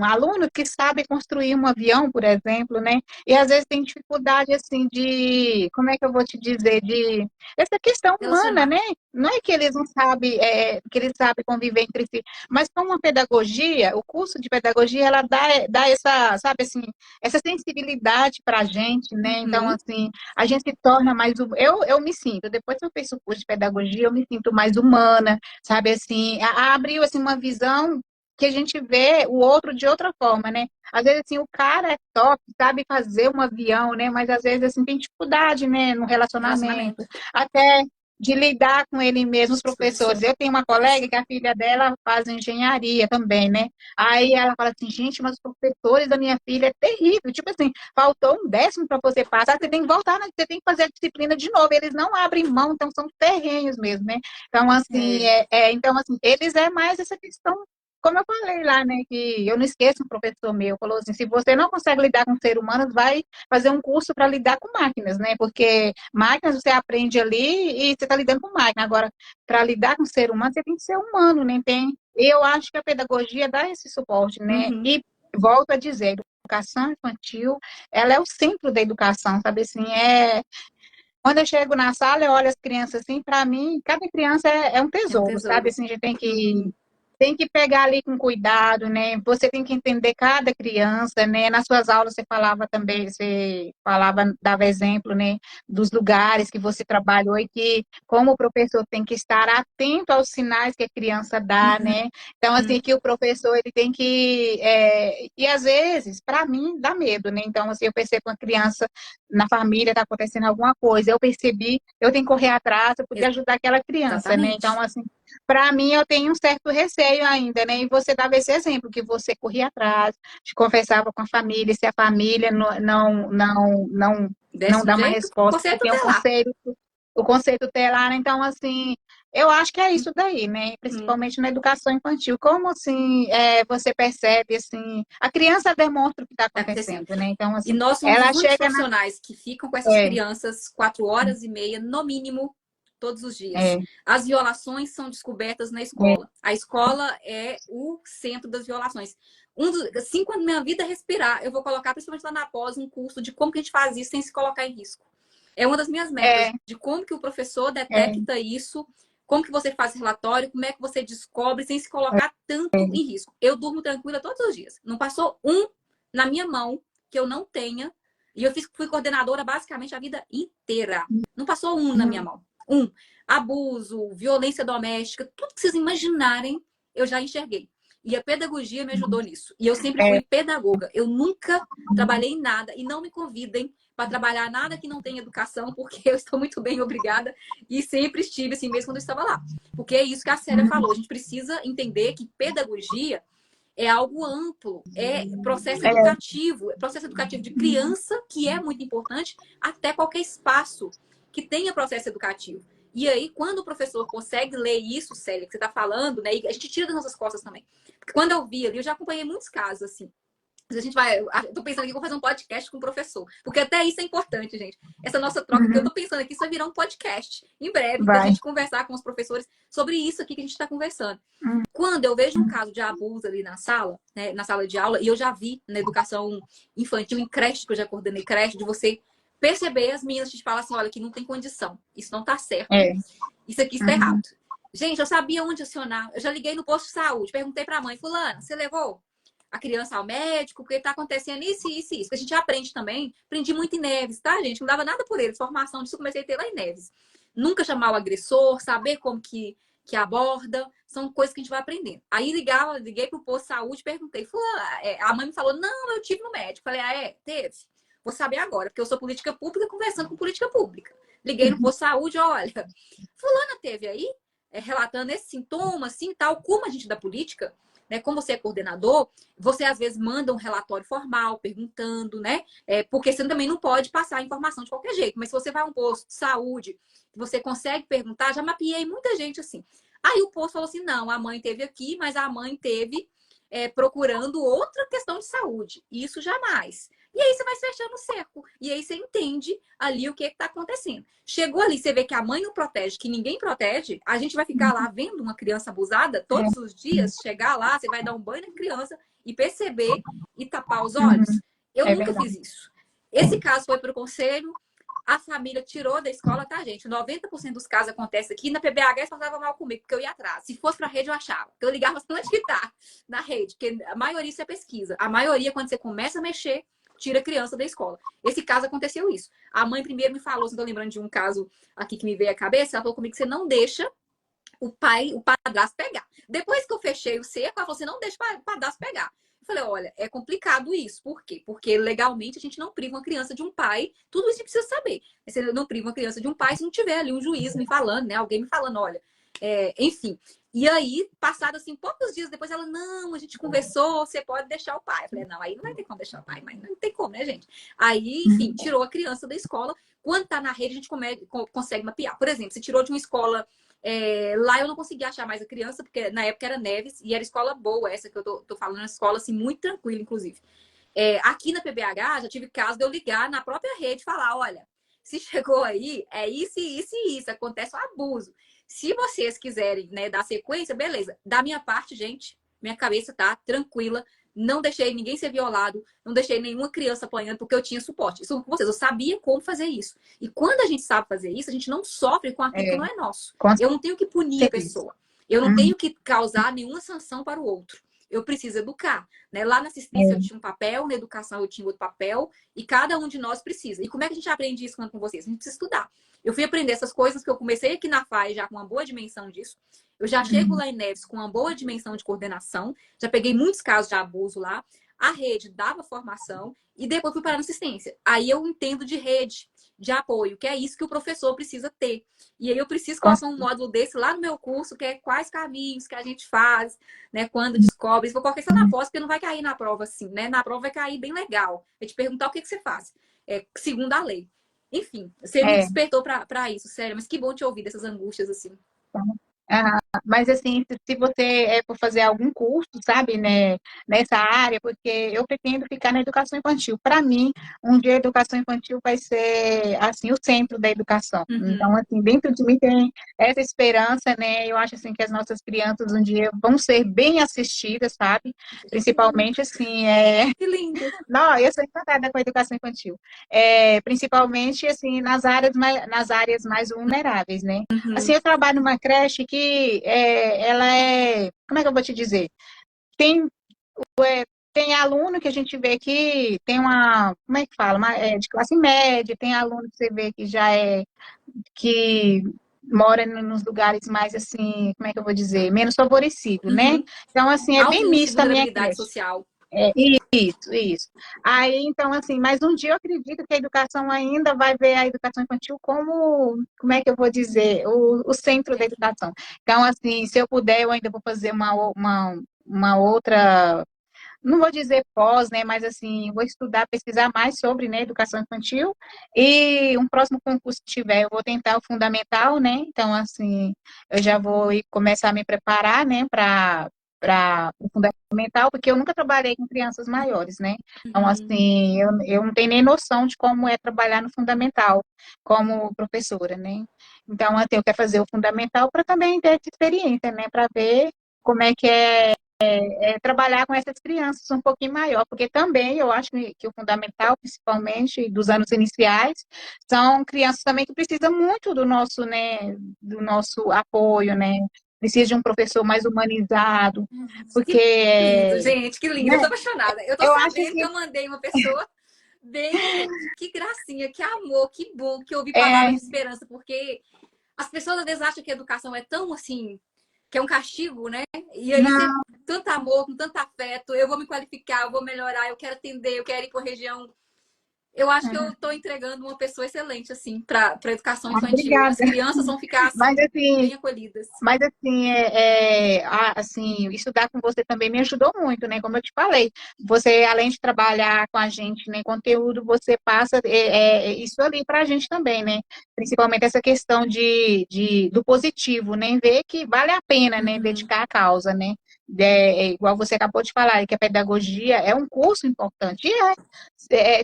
alunos que sabem construir um avião, por exemplo, né? E às vezes tem dificuldade assim de, como é que eu vou te dizer, de essa questão humana, Relacionar. né? Não é que eles não sabem, que eles sabem conviver entre si, mas como a pedagogia, o curso de pedagogia, ela dá essa, sabe assim, essa sensibilidade para a gente, né? Então, Uhum. assim, a gente se torna mais. Eu me sinto, depois que eu fiz o curso de pedagogia, eu me sinto mais humana, sabe assim, abriu assim, uma visão que a gente vê o outro de outra forma, né? Às vezes, assim, o cara é top, sabe fazer um avião, né? Mas às vezes, assim, tem dificuldade, né? No relacionamento, Relacionamento. até de lidar com ele mesmo, os Os professores. professores. Eu tenho uma colega que a filha dela faz engenharia também, né? Aí ela fala assim, gente, mas os professores da minha filha é terrível. Tipo assim, faltou um décimo para você passar, você tem que voltar, você tem que fazer a disciplina de novo. Eles não abrem mão, então são terrenos mesmo, né? Então, assim, É. então, assim, eles é mais essa questão como eu falei lá, né, que eu não esqueço um professor meu, falou assim, se você não consegue lidar com seres humanos, vai fazer um curso para lidar com máquinas, né? Porque máquinas você aprende ali e você está lidando com máquina. Agora, para lidar com ser humano, você tem que ser humano, né? Eu acho que a pedagogia dá esse suporte, né? Uhum. E volto a dizer, a educação infantil, ela é o centro da educação, sabe assim, quando eu chego na sala, eu olho as crianças assim, para mim, cada criança é um É um tesouro, sabe? tesouro. Assim, a gente tem que Uhum. tem que pegar ali com cuidado, né? Você tem que entender cada criança, né? Nas suas aulas você falava também, você falava, dava exemplo, né? Dos lugares que você trabalhou e que, como o professor tem que estar atento aos sinais que a criança dá, né? Então, assim, Uhum. que o professor, ele tem que... e às vezes, para mim, dá medo, né? Então, assim, eu percebo uma criança na família, está acontecendo alguma coisa, eu percebi, eu tenho que correr atrás para poder ajudar aquela criança, né? Então, Exatamente. assim, para mim, eu tenho um certo receio ainda, né? E você dava esse exemplo, que você corria atrás, conversava com a família, e se a família não Desse um dá uma jeito, resposta, conceito porque é tutelar. o conceito tutelar, né? Então, assim, eu acho que é isso daí, né? Uhum. Principalmente na educação infantil. Como, assim, você percebe, assim, a criança demonstra o que está Tá acontecendo. acontecendo, né? Então, E assim, nós somos ela os únicos chega na... profissionais que ficam com essas É, crianças 4 horas e meia, no mínimo, todos os dias. é, As violações são descobertas na é, escola. A escola é o centro das violações. Assim, quando minha vida respirar, eu vou colocar, principalmente lá na pós, um curso de como que a gente faz isso sem se colocar em risco. É uma das minhas metas, é, de como que o professor é, detecta isso, como que você faz esse relatório, como é que você descobre sem se colocar tanto em risco. Eu durmo tranquila todos os dias. Não passou um na minha mão que eu não tenha. E eu fui coordenadora basicamente a vida inteira. Não passou um na minha mão. Um. Abuso, violência doméstica, tudo que vocês imaginarem, eu já enxerguei. E a pedagogia me ajudou nisso. E eu sempre é, fui pedagoga. Eu nunca trabalhei em nada. E não me convidem para trabalhar nada que não tenha educação, porque eu estou muito bem, obrigada. E sempre estive assim mesmo quando eu estava lá. Porque é isso que a Célia falou. A gente precisa entender que pedagogia é algo amplo, é processo educativo de criança, que é muito importante, até qualquer espaço que tenha processo educativo. E aí, quando o professor consegue ler isso, Célia, que você está falando, né? E a gente tira das nossas costas também. Porque quando eu vi ali, eu já acompanhei muitos casos assim. A gente vai. Eu tô pensando aqui, vou fazer um podcast com o professor. Porque até isso é importante, gente. Essa nossa troca, que eu tô pensando aqui, isso vai virar um podcast em breve, da vai. gente conversar com os professores sobre isso aqui que a gente está conversando. Quando eu vejo um caso de abuso ali na sala, né, na sala de aula, e eu já vi na educação infantil, em creche, que eu já coordenei creche, de você perceber as meninas te falam assim: olha, que não tem condição, isso não tá certo, É. isso aqui está errado. Gente, eu sabia onde acionar. Eu já liguei no posto de saúde, perguntei pra mãe, fulana, você levou? a criança ao médico, porque tá acontecendo isso, isso, isso. Que a gente aprende também. Aprendi muito em Neves, tá, gente? Não dava nada por eles. Formação disso eu comecei a ter lá em Neves. Nunca chamar o agressor, saber como que aborda, são coisas que a gente vai aprendendo. Aí liguei pro posto de saúde, perguntei. A mãe me falou, não, eu tive no médico. Falei, teve? Vou saber agora, porque eu sou política pública conversando com política pública. Liguei no posto de saúde, olha, fulana teve aí, relatando esse sintoma, assim, tal, como a gente da política, né? Como você é coordenador, você às vezes manda um relatório formal, perguntando, né? Porque você também não pode passar a informação de qualquer jeito. Mas se você vai a um posto de saúde, você consegue perguntar, já mapeei muita gente assim. Aí o posto falou assim: não, a mãe teve aqui, mas a mãe teve procurando outra questão de saúde. Isso jamais. E aí você vai fechando o cerco. E aí você entende ali o que está acontecendo. Chegou ali, você vê que a mãe não protege, que ninguém protege, a gente vai ficar lá vendo uma criança abusada todos os dias, chegar lá, você vai dar um banho na criança e perceber e tapar os olhos. Eu nunca fiz isso. Esse caso foi para o conselho, a família tirou da escola, tá, gente? 90% dos casos acontece aqui. Na PBH eles passavam mal comigo, porque eu ia atrás. Se fosse pra rede, eu achava. Eu ligava onde que tá na rede, porque a maioria isso é pesquisa. A maioria, quando você começa a mexer, tira a criança da escola. Esse caso aconteceu isso. A mãe primeiro me falou, se eu tô lembrando de um caso aqui que me veio à cabeça, ela falou comigo que você não deixa o padrasto pegar. Depois que eu fechei o cerco, ela falou, você não deixa o padrasto pegar. Eu falei, olha, é complicado isso. Por quê? Porque legalmente a gente não priva uma criança de um pai. Tudo isso a gente precisa saber. Você não priva uma criança de um pai se não tiver ali um juiz me falando, né? Alguém me falando, olha, enfim. E aí, passado assim, poucos dias depois, ela, não, a gente conversou, você pode deixar o pai. Eu falei, não, aí não vai ter como deixar o pai, mas não tem como, né, gente? Aí, enfim, tirou a criança da escola. Quando tá na rede, a gente consegue mapear. Por exemplo, se tirou de uma escola lá eu não conseguia achar mais a criança, porque na época era Neves, e era escola boa, essa que eu tô falando, uma escola assim, muito tranquila, inclusive. Aqui na PBH, já tive caso de eu ligar na própria rede e falar, olha, se chegou aí, é isso, isso e isso, acontece um abuso. Se vocês quiserem, né, dar sequência, beleza. Da minha parte, gente, minha cabeça tá tranquila, não deixei ninguém ser violado, não deixei nenhuma criança apanhando, porque eu tinha suporte. Isso com vocês, eu sabia como fazer isso. E quando a gente sabe fazer isso, a gente não sofre com aquilo que não é nosso. Eu não tenho que punir a pessoa. Eu não tenho que causar nenhuma sanção para o outro. Eu preciso educar, né? Lá na assistência eu tinha um papel, na educação eu tinha outro papel, e cada um de nós precisa. E como é que a gente aprende isso com vocês? A gente precisa estudar. Eu fui aprender essas coisas que eu comecei aqui na FAI já com uma boa dimensão disso. Eu já chego lá em Neves com uma boa dimensão de coordenação, já peguei muitos casos de abuso lá. A rede dava formação e depois fui parar na assistência. Aí eu entendo de rede, de apoio, que é isso que o professor precisa ter. E aí eu preciso colocar um módulo desse lá no meu curso, que é quais caminhos que a gente faz, né, quando descobre. Vou colocar isso na pós, porque não vai cair na prova assim, né? Na prova vai cair bem legal. Vai te perguntar o que você faz, segundo a lei. Enfim, você me despertou para isso, sério. Mas que bom te ouvir dessas angústias assim. Mas assim, se você for fazer algum curso, sabe, né, nessa área, porque eu pretendo ficar na educação infantil. Para mim, um dia a educação infantil vai ser assim o centro da educação. Então, assim, dentro de mim tem essa esperança, né? Eu acho assim que as nossas crianças um dia vão ser bem assistidas, sabe? Principalmente assim, Que lindo. não, eu sou encantada com a educação infantil. Principalmente assim nas áreas mais vulneráveis, né? Assim, eu trabalho numa creche que ela como é que eu vou te dizer? Tem, tem aluno que a gente vê que tem como é que fala? De classe média, tem aluno que você vê que já que mora nos lugares mais assim, como é que eu vou dizer? Menos favorecido, né? Então, assim, é bem Alguns de mista a minha vulnerabilidade creche. social. Isso. Aí, então, assim, mas um dia eu acredito que a educação ainda vai ver a educação infantil como é que eu vou dizer, o centro da educação. Então, assim, se eu puder, eu ainda vou fazer uma outra, não vou dizer pós, né, mas assim, vou estudar, pesquisar mais sobre, né, educação infantil, e um próximo concurso que tiver, eu vou tentar o fundamental, né, então, assim, eu já vou começar a me preparar, né, para o fundamental, porque eu nunca trabalhei com crianças maiores, né, então, assim, eu não tenho nem noção de como é trabalhar no fundamental como professora, né, então, até eu quero fazer o fundamental para também ter essa experiência, né, para ver como é que trabalhar com essas crianças um pouquinho maior, porque também eu acho que o fundamental, principalmente dos anos iniciais, são crianças também que precisam muito do nosso, né, do nosso apoio, né? precisa de um professor mais humanizado, Que lindo, porque, gente, que lindo. né, Eu tô apaixonada. Eu tô eu acho sabendo que que eu mandei uma pessoa bem, gente. Que gracinha, que amor, que bom que eu ouvi é, palavras de esperança, porque as pessoas às vezes acham que a educação é tão assim, que é um castigo, né? E aí você, não, tanto amor, com tanto afeto, eu vou me qualificar, eu vou melhorar, eu quero atender, eu quero ir por região. Eu acho que eu estou entregando uma pessoa excelente, assim, para a educação infantil. As obrigada. crianças vão ficar, Mas assim, assim, bem acolhidas. assim, estudar com você também me ajudou muito, né? Como eu te falei, você, além de trabalhar com a gente, né, conteúdo, você passa isso ali para a gente também, né? Principalmente essa questão do positivo, né? Ver que vale a pena, né, Uhum. dedicar a causa, né? Igual você acabou de falar, que a pedagogia é um curso importante.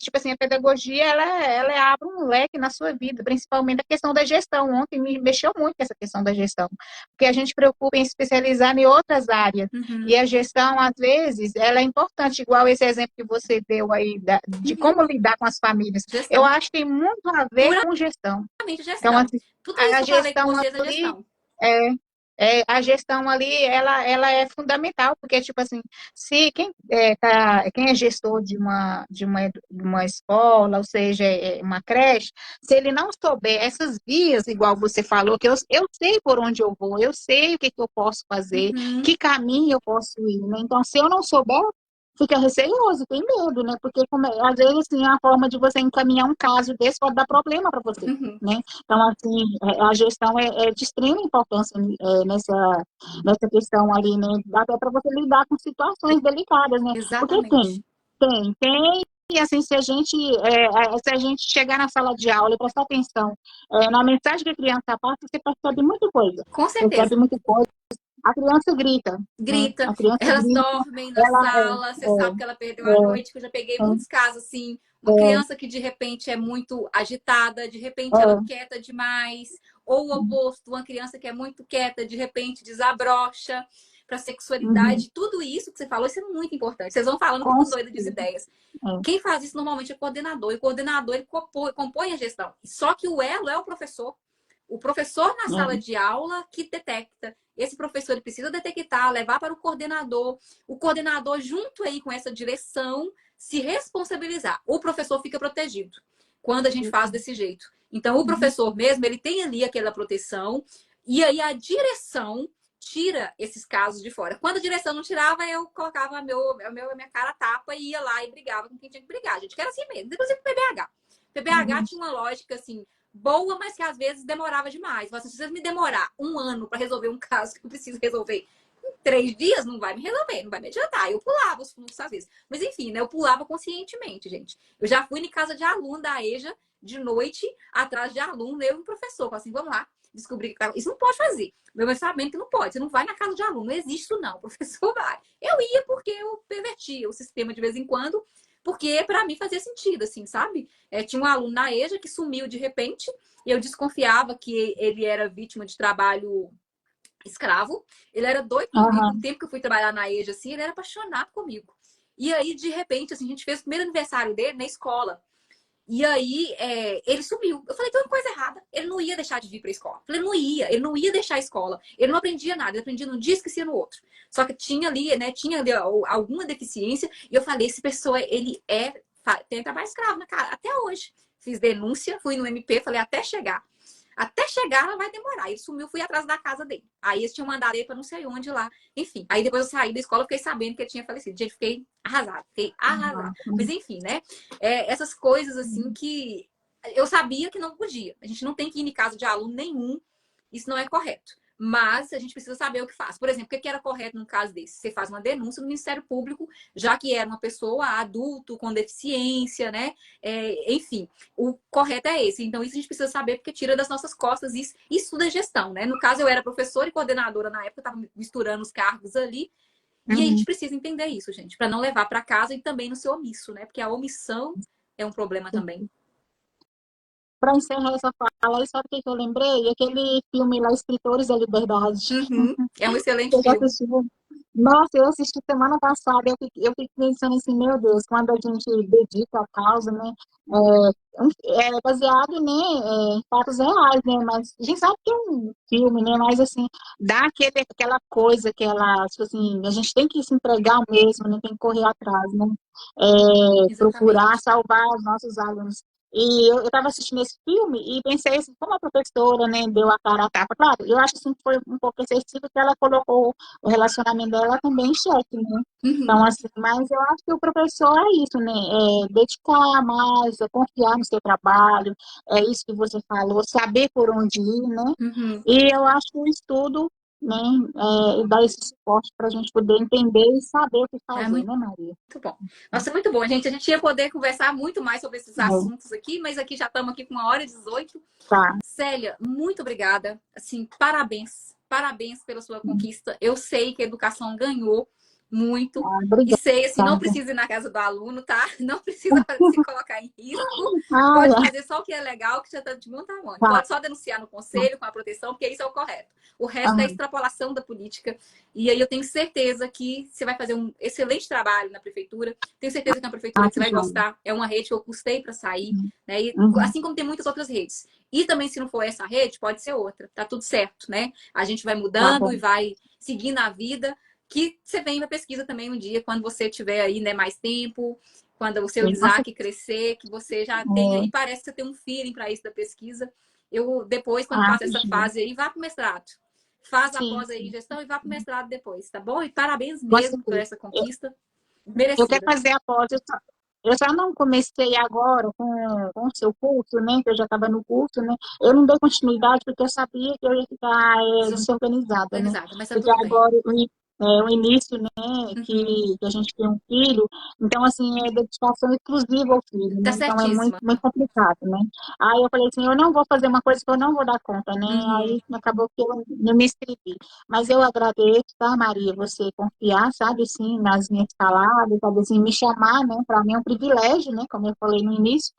Tipo assim, a pedagogia, ela abre um leque na sua vida, principalmente a questão da gestão. Ontem me mexeu muito com essa questão da gestão, porque a gente preocupa em especializar em outras áreas, e Uhum. a gestão, às vezes, ela é importante, igual esse exemplo que você deu aí, de Uhum. como lidar com as famílias. Eu Gestão. acho que tem muito a ver com gestão. Puramente Então, gestão. assim, Tudo isso a que eu falei com gestão vocês é ali gestão. é, a gestão ali, ela é fundamental, porque, tipo assim, se quem é gestor de uma escola, ou seja, uma creche, se ele não souber essas vias, igual você falou, que eu sei por onde eu vou, eu sei o que, que eu posso fazer, Uhum. que caminho eu posso ir, né? Então, se eu não souber, fica receoso, tem medo, né? Porque, às vezes, assim, a forma de você encaminhar um caso desse pode dar problema para você, Uhum. né? Então, assim, a gestão é de extrema importância nessa questão ali, né? Até para você lidar com situações delicadas, né? Porque Exatamente. tem, e assim, se a gente chegar na sala de aula e prestar atenção na mensagem que a criança passa, você percebe muita coisa. Com Percebe certeza. muita coisa. A criança grita, né? Grita, A criança elas grita, dormem na ela sala, você sabe que ela perdeu a noite, que eu já peguei muitos casos assim, uma criança que de repente é muito agitada, de repente ela quieta demais, ou o oposto, uma criança que é muito quieta, de repente desabrocha para uhum, sexualidade, tudo isso que você falou, isso é muito importante. Vocês vão falando que eu com tô doida de certeza. ideias. É. Quem faz isso normalmente é o coordenador, e o coordenador ele compõe a gestão. Só que o elo é o professor. O professor na sala de aula que detecta. Esse professor ele precisa detectar, levar para o coordenador junto aí com essa direção se responsabilizar. O professor fica protegido quando a gente faz desse jeito. Então o professor mesmo, ele tem ali aquela proteção e aí a direção tira esses casos de fora. Quando a direção não tirava, eu colocava a minha cara a tapa e ia lá e brigava com quem tinha que brigar. A gente quer assim mesmo, inclusive o PBH. O PBH tinha uma lógica assim, boa, mas que às vezes demorava demais. Mas se vocês me demorar um ano para resolver um caso que eu preciso resolver em 3 dias, não vai me resolver, não vai me adiantar. Eu pulava os fluxos às vezes. Mas enfim, né? Eu pulava conscientemente, gente. Eu já fui em casa de aluno da EJA de noite, atrás de aluno, eu e o professor. Assim, vamos lá, descobrir que isso não pode fazer. Meu sabendo que não pode. Você não vai na casa de aluno, não existe isso não. O professor vai. Eu ia porque eu pervertia o sistema de vez em quando, porque para mim fazia sentido, assim, sabe? Tinha um aluno na EJA que sumiu de repente, e eu desconfiava que ele era vítima de trabalho escravo. Ele era doido comigo. O Aham. tempo que eu fui trabalhar na EJA, assim, ele era apaixonado comigo. E aí, de repente, assim, a gente fez o primeiro aniversário dele na escola. E aí, ele sumiu. Eu falei, tem uma coisa errada. Ele não ia deixar de vir para a escola. Eu falei, ele não ia deixar a escola. Ele não aprendia nada, ele aprendia num dia, esquecia no outro. Só que tinha ali, né, alguma deficiência. E eu falei, esse pessoa, ele tem trabalho escravo na cara, até hoje. Fiz denúncia, fui no MP, falei, até chegar. Até chegar, ela vai demorar. Ele sumiu, fui atrás da casa dele. Aí eles tinham mandado ele para não sei onde lá. Enfim, aí depois eu saí da escola, fiquei sabendo que ele tinha falecido. Gente, fiquei arrasada, fiquei arrasada. Mas enfim, né? Essas coisas assim que eu sabia que não podia. A gente não tem que ir em casa de aluno nenhum. Isso não é correto. Mas a gente precisa saber o que faz. Por exemplo, o que era correto num caso desse? Você faz uma denúncia no Ministério Público, já que era uma pessoa adulto, com deficiência, né? Enfim, o correto é esse. Então, isso a gente precisa saber, porque tira das nossas costas isso da gestão, né? No caso, eu era professora e coordenadora na época, estava misturando os cargos ali. E a gente Uhum. precisa entender isso, gente, para não levar para casa e também não ser omisso, né? Porque a omissão é um problema também. Para encerrar essa fala, sabe o que eu lembrei? Aquele filme lá, Escritores da Liberdade. Uhum. É um excelente Você já filme. assistiu? Nossa, eu assisti semana passada, eu fiquei pensando assim, meu Deus, quando a gente dedica a causa, né? É baseado, né, em fatos reais, né? Mas a gente sabe que é um filme, né? Mas assim, dá aquela coisa, tipo assim, a gente tem que se entregar mesmo, né? Tem que correr atrás, né? Procurar Exatamente. salvar os nossos alunos. E eu estava assistindo esse filme e pensei assim, como a professora, né, deu a cara a tapa. Claro, eu acho assim, que foi um pouco excessivo que ela colocou o relacionamento dela também em xeque, né? Então, Uhum, assim, mas eu acho que o professor é isso, né? É dedicar mais, é confiar no seu trabalho, é isso que você falou, saber por onde ir, né? uhum. E eu acho que o estudo, né, dá esse suporte para a gente poder entender e saber o que É fazer, muito né, Maria? bom. Nossa, muito bom, gente. A gente ia poder conversar muito mais sobre esses É, assuntos aqui, mas aqui já estamos aqui com 1h18. tá. Célia, muito obrigada. Assim, parabéns. Parabéns pela sua conquista. Eu sei que a educação ganhou muito. Ah, E sei, assim, não obrigada. precisa ir na casa do aluno, tá? Não precisa se colocar em risco. Ah, Pode é, fazer só o que é legal, que já está de bom tamanho. tá. Pode só denunciar no conselho, com a proteção, porque isso é o correto. O resto é Aham, extrapolação da política. E aí eu tenho certeza que você vai fazer um excelente trabalho na prefeitura. Tenho certeza que é uma prefeitura ah, que você que vai joia. gostar. É uma rede que eu custei para sair, né? E, Uhum, assim como tem muitas outras redes. E também, se não for essa rede, pode ser outra. Tá tudo certo, né? A gente vai tá mudando bom. e vai seguindo a vida. Que você vem pra pesquisa também um dia, quando você tiver aí, né, mais tempo, quando o seu Sim, nossa, Isaac crescer, que você já tenha, é, e parece que você tem um feeling para isso da pesquisa. Eu, depois, quando ah, passa que essa joia. fase aí, vá pro mestrado. Faz a Sim, pós aí em sim. gestão e vá pro mestrado depois, tá bom? E parabéns Com mesmo por certeza. essa Eu, conquista eu quero merecida. fazer a pós. Eu só não comecei agora com o seu curso, né? Que eu já estava no curso, né? Eu não dei continuidade porque eu sabia que eu ia ficar desorganizada, né? Desorganizada, mas tá Porque tudo bem. agora o início, né? Uhum. Que a gente tem um filho, então assim é dedicação exclusiva ao filho, né? Tá Então é muito certíssima. muito complicado, né? Aí eu falei assim, eu não vou fazer uma coisa que eu não vou dar conta, né? Uhum. Aí acabou que eu não me inscrevi. Mas eu agradeço, tá, Maria, você confiar, sabe, assim, nas minhas palavras, sabe, assim, me chamar, né? Para mim é um privilégio, né? Como eu falei no início,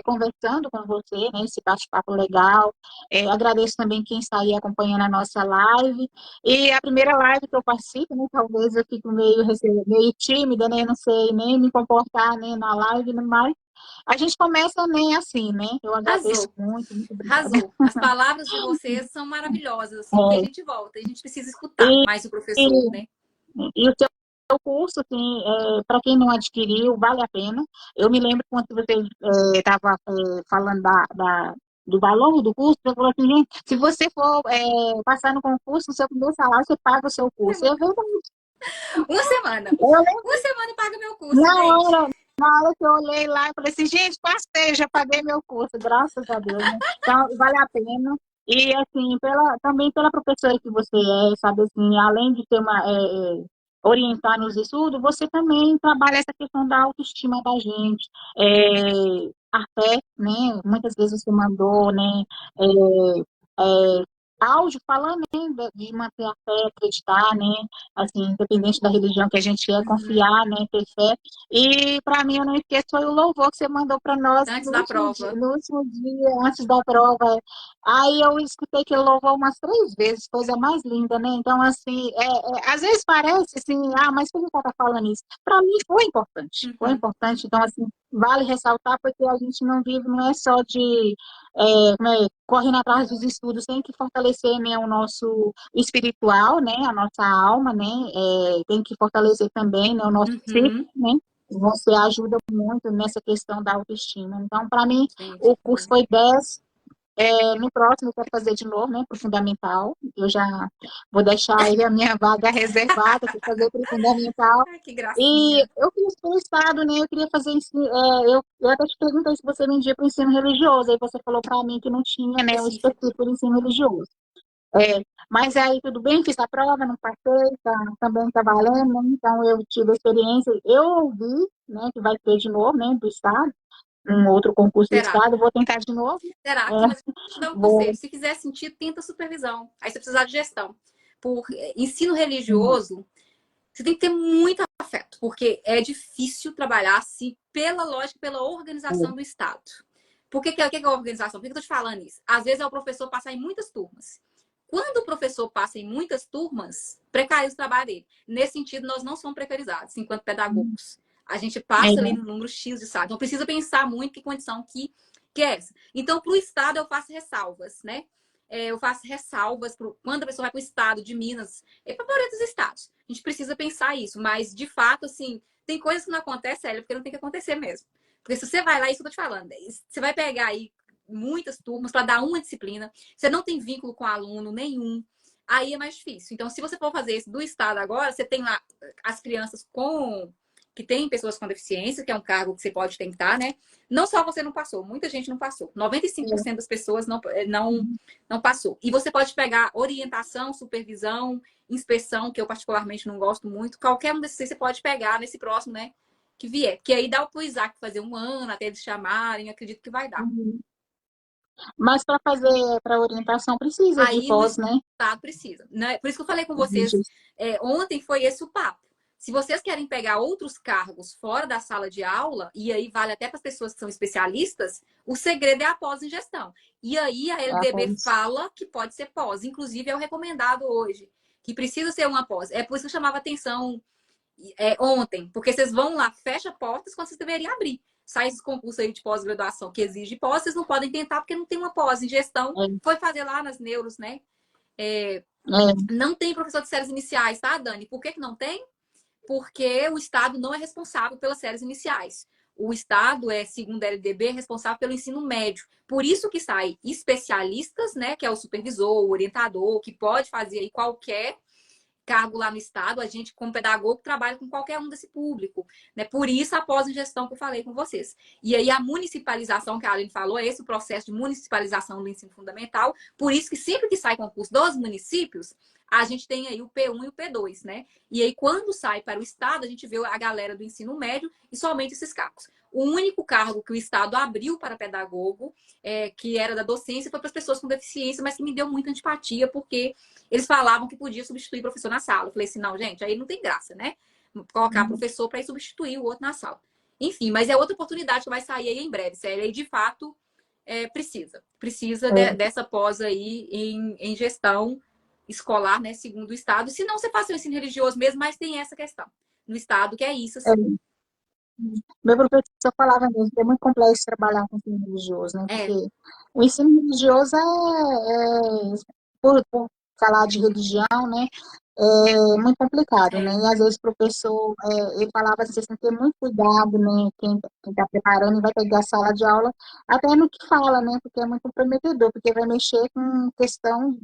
conversando com você, né? Esse bate-papo legal. Agradeço também quem está aí acompanhando a nossa live. E a primeira live que eu participo, né? Talvez eu fique meio tímida, né? Não sei nem me comportar, né? Na live, mas a gente começa nem assim, né? Eu agradeço Arrasou. muito, muito obrigada. Arrasou. As palavras de vocês são maravilhosas, assim, porque a É, gente volta, a gente precisa escutar e, mais o professor, e né? E o seu curso, assim, para quem não adquiriu, vale a pena. Eu me lembro quando você estava falando do valor do curso, você falou assim, gente, se você for passar no concurso, no seu primeiro salário, você paga o seu curso. Eu, Uma semana. eu lembro Uma semana paga meu curso, na gente. hora, na hora que eu olhei lá, eu falei assim, gente, passei, já paguei meu curso, graças a Deus, né? Então, vale a pena. E, assim, também pela professora que você é, sabe, assim, além de ter orientar nos estudos, você também trabalha essa questão da autoestima da gente, a fé, né? Muitas vezes você mandou, né? É, é, áudio falando, né, de manter a fé, acreditar, né? Assim, independente da religião que a gente é, Uhum. confiar, né, ter fé. E para mim, eu não esqueço, foi o louvor que você mandou para nós Antes da prova. no último dia, antes da prova. Aí eu escutei que ele louvou umas 3 vezes, coisa mais linda, né? Então, assim, às vezes parece assim, mas por que ela tá falando isso? Para mim foi importante, foi Uhum. importante. Então, assim, vale ressaltar porque a gente não vive, não é só correndo atrás dos estudos, tem que fortalecer, né, o nosso espiritual, né, a nossa alma, né, tem que fortalecer também, né, o nosso psique, Uhum. né, você ajuda muito nessa questão da autoestima. Então, para mim, Gente, o que curso bom. foi 10. No próximo, eu quero fazer de novo, né, para o fundamental. Eu já vou deixar aí a minha vaga reservada para fazer para o fundamental. Ai, que E gracinha. eu fiz pelo Estado, né? Eu queria fazer ensino. Eu até te perguntei se você vendia para o ensino religioso. Aí você falou para mim que não tinha, né, o Específico. específico do ensino religioso. Mas aí tudo bem, fiz a prova, não passei, tá, também está valendo, né? Então eu tive a experiência. Eu ouvi, né, que vai ter de novo, né, do Estado, um outro concurso do Terá. Estado. Vou tentar de novo. Terá É, aqui, mas vou te dar um conselho. vou. Se fizer sentido, tenta supervisão. Aí você precisa de gestão. Por ensino religioso, você tem que ter muito afeto, porque é difícil trabalhar assim pela lógica, pela organização do Estado. Por que é a organização? Por que eu tô te falando isso? Às vezes é o professor passar em muitas turmas. Quando o professor passa em muitas turmas, precariza o trabalho dele. Nesse sentido, nós não somos precarizados enquanto pedagogos. A gente passa ali no número X de salas. Então, precisa pensar muito que condição que é essa. Então, para o Estado, eu faço ressalvas, né? Eu faço ressalvas quando a pessoa vai para o Estado de Minas, para a maioria dos estados. A gente precisa pensar isso, mas, de fato, assim, tem coisas que não acontecem, Célia, porque não tem que acontecer mesmo. Porque se você vai lá, isso que eu tô te falando, você vai pegar aí muitas turmas para dar uma disciplina, você não tem vínculo com aluno nenhum, aí é mais difícil. Então, se você for fazer isso do Estado agora, você tem lá as crianças que tem pessoas com deficiência, que é um cargo que você pode tentar, né? Não só você não passou, muita gente não passou. 95% das pessoas não passou. E você pode pegar orientação, supervisão, inspeção, que eu particularmente não gosto muito. Qualquer um desses você pode pegar nesse próximo, né? Que vier. Que aí dá o Isaac fazer um ano até eles chamarem, acredito que vai dar. Mas para fazer para orientação precisa de Aí o pós, né? Estado precisa, né? Por isso que eu falei com vocês ontem, foi esse o papo. Se vocês querem pegar outros cargos fora da sala de aula, e aí vale até para as pessoas que são especialistas, o segredo é a pós em gestão. E aí a LDB fala que pode ser pós. Inclusive, é o recomendado hoje, que precisa ser uma pós. É por isso que eu chamava atenção ontem, porque vocês vão lá, fecha portas quando vocês deveriam abrir. Sai esse concurso aí de pós-graduação que exige pós, vocês não podem tentar porque não tem uma pós em gestão. Foi fazer lá nas neuros, né? Não tem professor de séries iniciais, tá, Dani? Por que não tem? Porque o Estado não é responsável pelas séries iniciais. O Estado segundo a LDB, responsável pelo ensino médio. Por isso que sai especialistas, né? Que é o supervisor, o orientador, que pode fazer aí qualquer cargo lá no Estado, a gente, como pedagogo, trabalha com qualquer um desse público. Né? Por isso, a pós-gestão que eu falei com vocês. E aí, a municipalização que a Aline falou, é esse o processo de municipalização do ensino fundamental. Por isso que sempre que sai concurso dos municípios, a gente tem aí o P1 e o P2, né? E aí, quando sai para o Estado, a gente vê a galera do ensino médio e somente esses cargos. O único cargo que o Estado abriu para pedagogo, que era da docência, foi para as pessoas com deficiência, mas que me deu muita antipatia, porque eles falavam que podia substituir professor na sala. Eu falei assim, não, gente, aí não tem graça, né? Colocar professor para ir substituir o outro na sala. Enfim, mas é outra oportunidade que vai sair aí em breve, sério. E de fato, precisa dessa pós aí em gestão escolar, né? Segundo o Estado. Se não, você faça o ensino religioso mesmo, mas tem essa questão no Estado, que é isso, assim. Meu professor falava mesmo que é muito complexo trabalhar com ensino religioso, né? Porque o ensino religioso por falar de religião, né? É muito complicado, né? E às vezes o professor, ele falava assim, você tem que ter muito cuidado, né? Quem está preparando e vai pegar a sala de aula, até no que fala, né? Porque é muito comprometedor, porque vai mexer com questão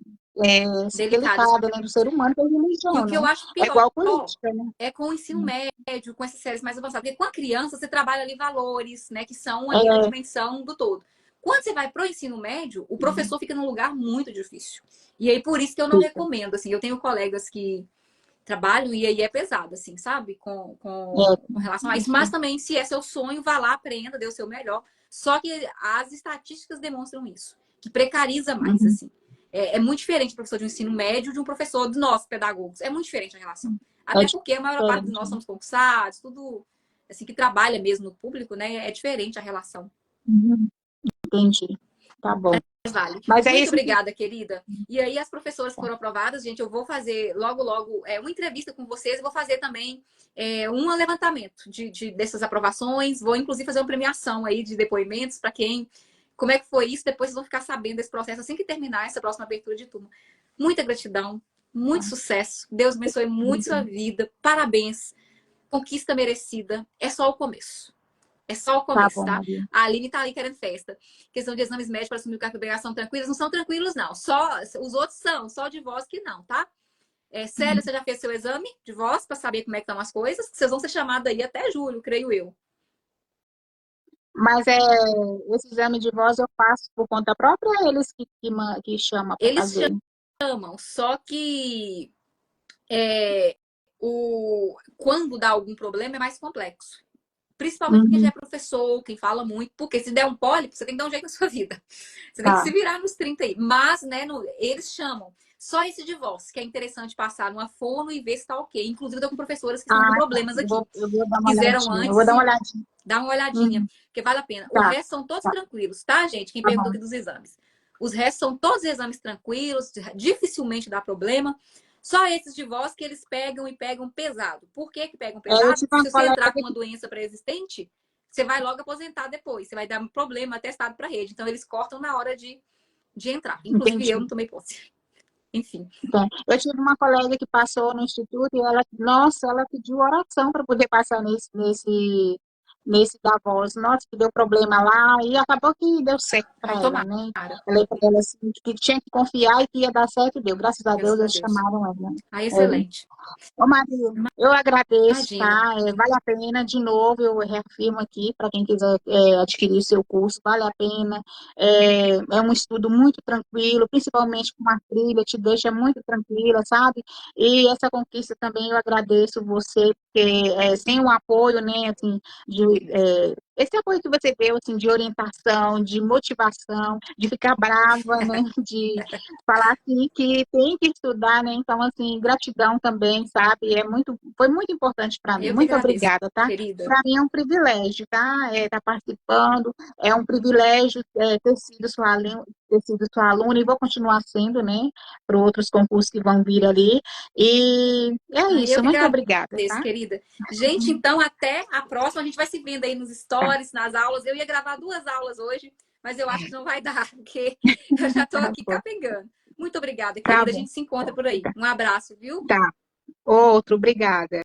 delicada, né? Do ser humano com a religião, e o que eu acho pior, é igual política, né? É com o ensino médio, com essas séries mais avançadas. Porque com a criança, você trabalha ali valores, né? Que são ali a dimensão do todo. Quando você vai para o ensino médio, o professor fica num lugar muito difícil. E aí, por isso que eu não recomendo, assim. Eu tenho colegas que trabalham e aí é pesado, assim, sabe? Com relação a isso. Mas também, se é seu sonho, vá lá, aprenda, dê o seu melhor. Só que as estatísticas demonstram isso. Que precariza mais, assim. É muito diferente o professor de ensino médio de um professor de nós, pedagogos. É muito diferente a relação. Até porque a maior parte de nós somos concursados, tudo assim, que trabalha mesmo no público, né? É diferente a relação. Entendi. Tá bom. Vale. Mas muito obrigada, querida. E aí, as professoras que foram aprovadas, gente, eu vou fazer logo uma entrevista com vocês. Vou fazer também um levantamento dessas aprovações. Vou, inclusive, fazer uma premiação aí de depoimentos para quem... Como é que foi isso? Depois vocês vão ficar sabendo desse processo assim que terminar essa próxima abertura de turma. Muita gratidão, muito sucesso. Deus abençoe muito sua vida. Parabéns. Conquista merecida. É só o começo. É só o começo, tá? A Aline tá ali querendo festa. Questão de exames médicos para assumir o cargo de obrigação tranquilos. Não são tranquilos, não. Só os outros são, só de voz que não, tá? Célia, você já fez seu exame de voz para saber como é que estão as coisas? Vocês vão ser chamados aí até julho, creio eu. Mas esse exame de voz eu faço por conta própria ou eles que chamam para fazer? Eles chamam, só que quando dá algum problema é mais complexo. Principalmente quem já é professor, quem fala muito, porque se der um pólipo, você tem que dar um jeito na sua vida. Você tem que se virar nos 30 aí. Mas, né, eles chamam. Só esse de voz, que é interessante passar numa fono e ver se tá ok. Inclusive, eu tô com professoras que estão com problemas aqui. Eu vou dar uma Fizeram olhadinha. antes. Eu vou dar uma olhadinha. Dá uma olhadinha, porque vale a pena. O resto são todos tranquilos, tá, gente? Quem perguntou aqui dos exames. Os restos são todos exames tranquilos, dificilmente dá problema. Só esses de voz que eles pegam e pegam pesado. Por que que pegam Eu pesado? tive uma Se você colega entrar com uma que doença pré-existente, você vai logo aposentar depois. Você vai dar um problema atestado para a rede. Então, eles cortam na hora de entrar. Inclusive, eu entendi. não tomei posse. Enfim. Então, eu tive uma colega que passou no instituto e ela, nossa, ela pediu oração para poder passar nesse da voz. Nossa, que deu problema lá e acabou que deu certo para Ai, ela, tomara. né? Falei para ela assim, que tinha que confiar e que ia dar certo e deu. Graças a Deus, Graças a eles Deus. chamaram ela. Ai, É. excelente. Ô, Maria, eu agradeço, Imagina. tá? Vale a pena, de novo, eu reafirmo aqui, para quem quiser adquirir o seu curso, vale a pena. É um estudo muito tranquilo, principalmente com uma trilha, te deixa muito tranquila, sabe? E essa conquista também eu agradeço você, porque sem o apoio, né, assim, esse apoio que você deu, assim, de orientação, de motivação, de ficar brava, né, de falar assim que tem que estudar, né? Então, assim, gratidão também, sabe? Foi muito importante para mim. Eu que Muito agradeço, obrigada, tá? querida. Para mim é um privilégio, tá? Estar participando, é um privilégio ter sido sua aluna e vou continuar sendo, né? Para outros concursos que vão vir ali. E é Ai, eu isso, que muito obrigada, agradeço, tá? querida. Gente, então até a próxima. A gente vai se vendo aí nos stories, nas aulas. Eu ia gravar 2 aulas hoje, mas eu acho que não vai dar, porque eu já estou Tá aqui bom, capengando. Muito obrigada, tá querida. A bom. gente se encontra por aí. Um abraço, viu? Tá. Outro, obrigada.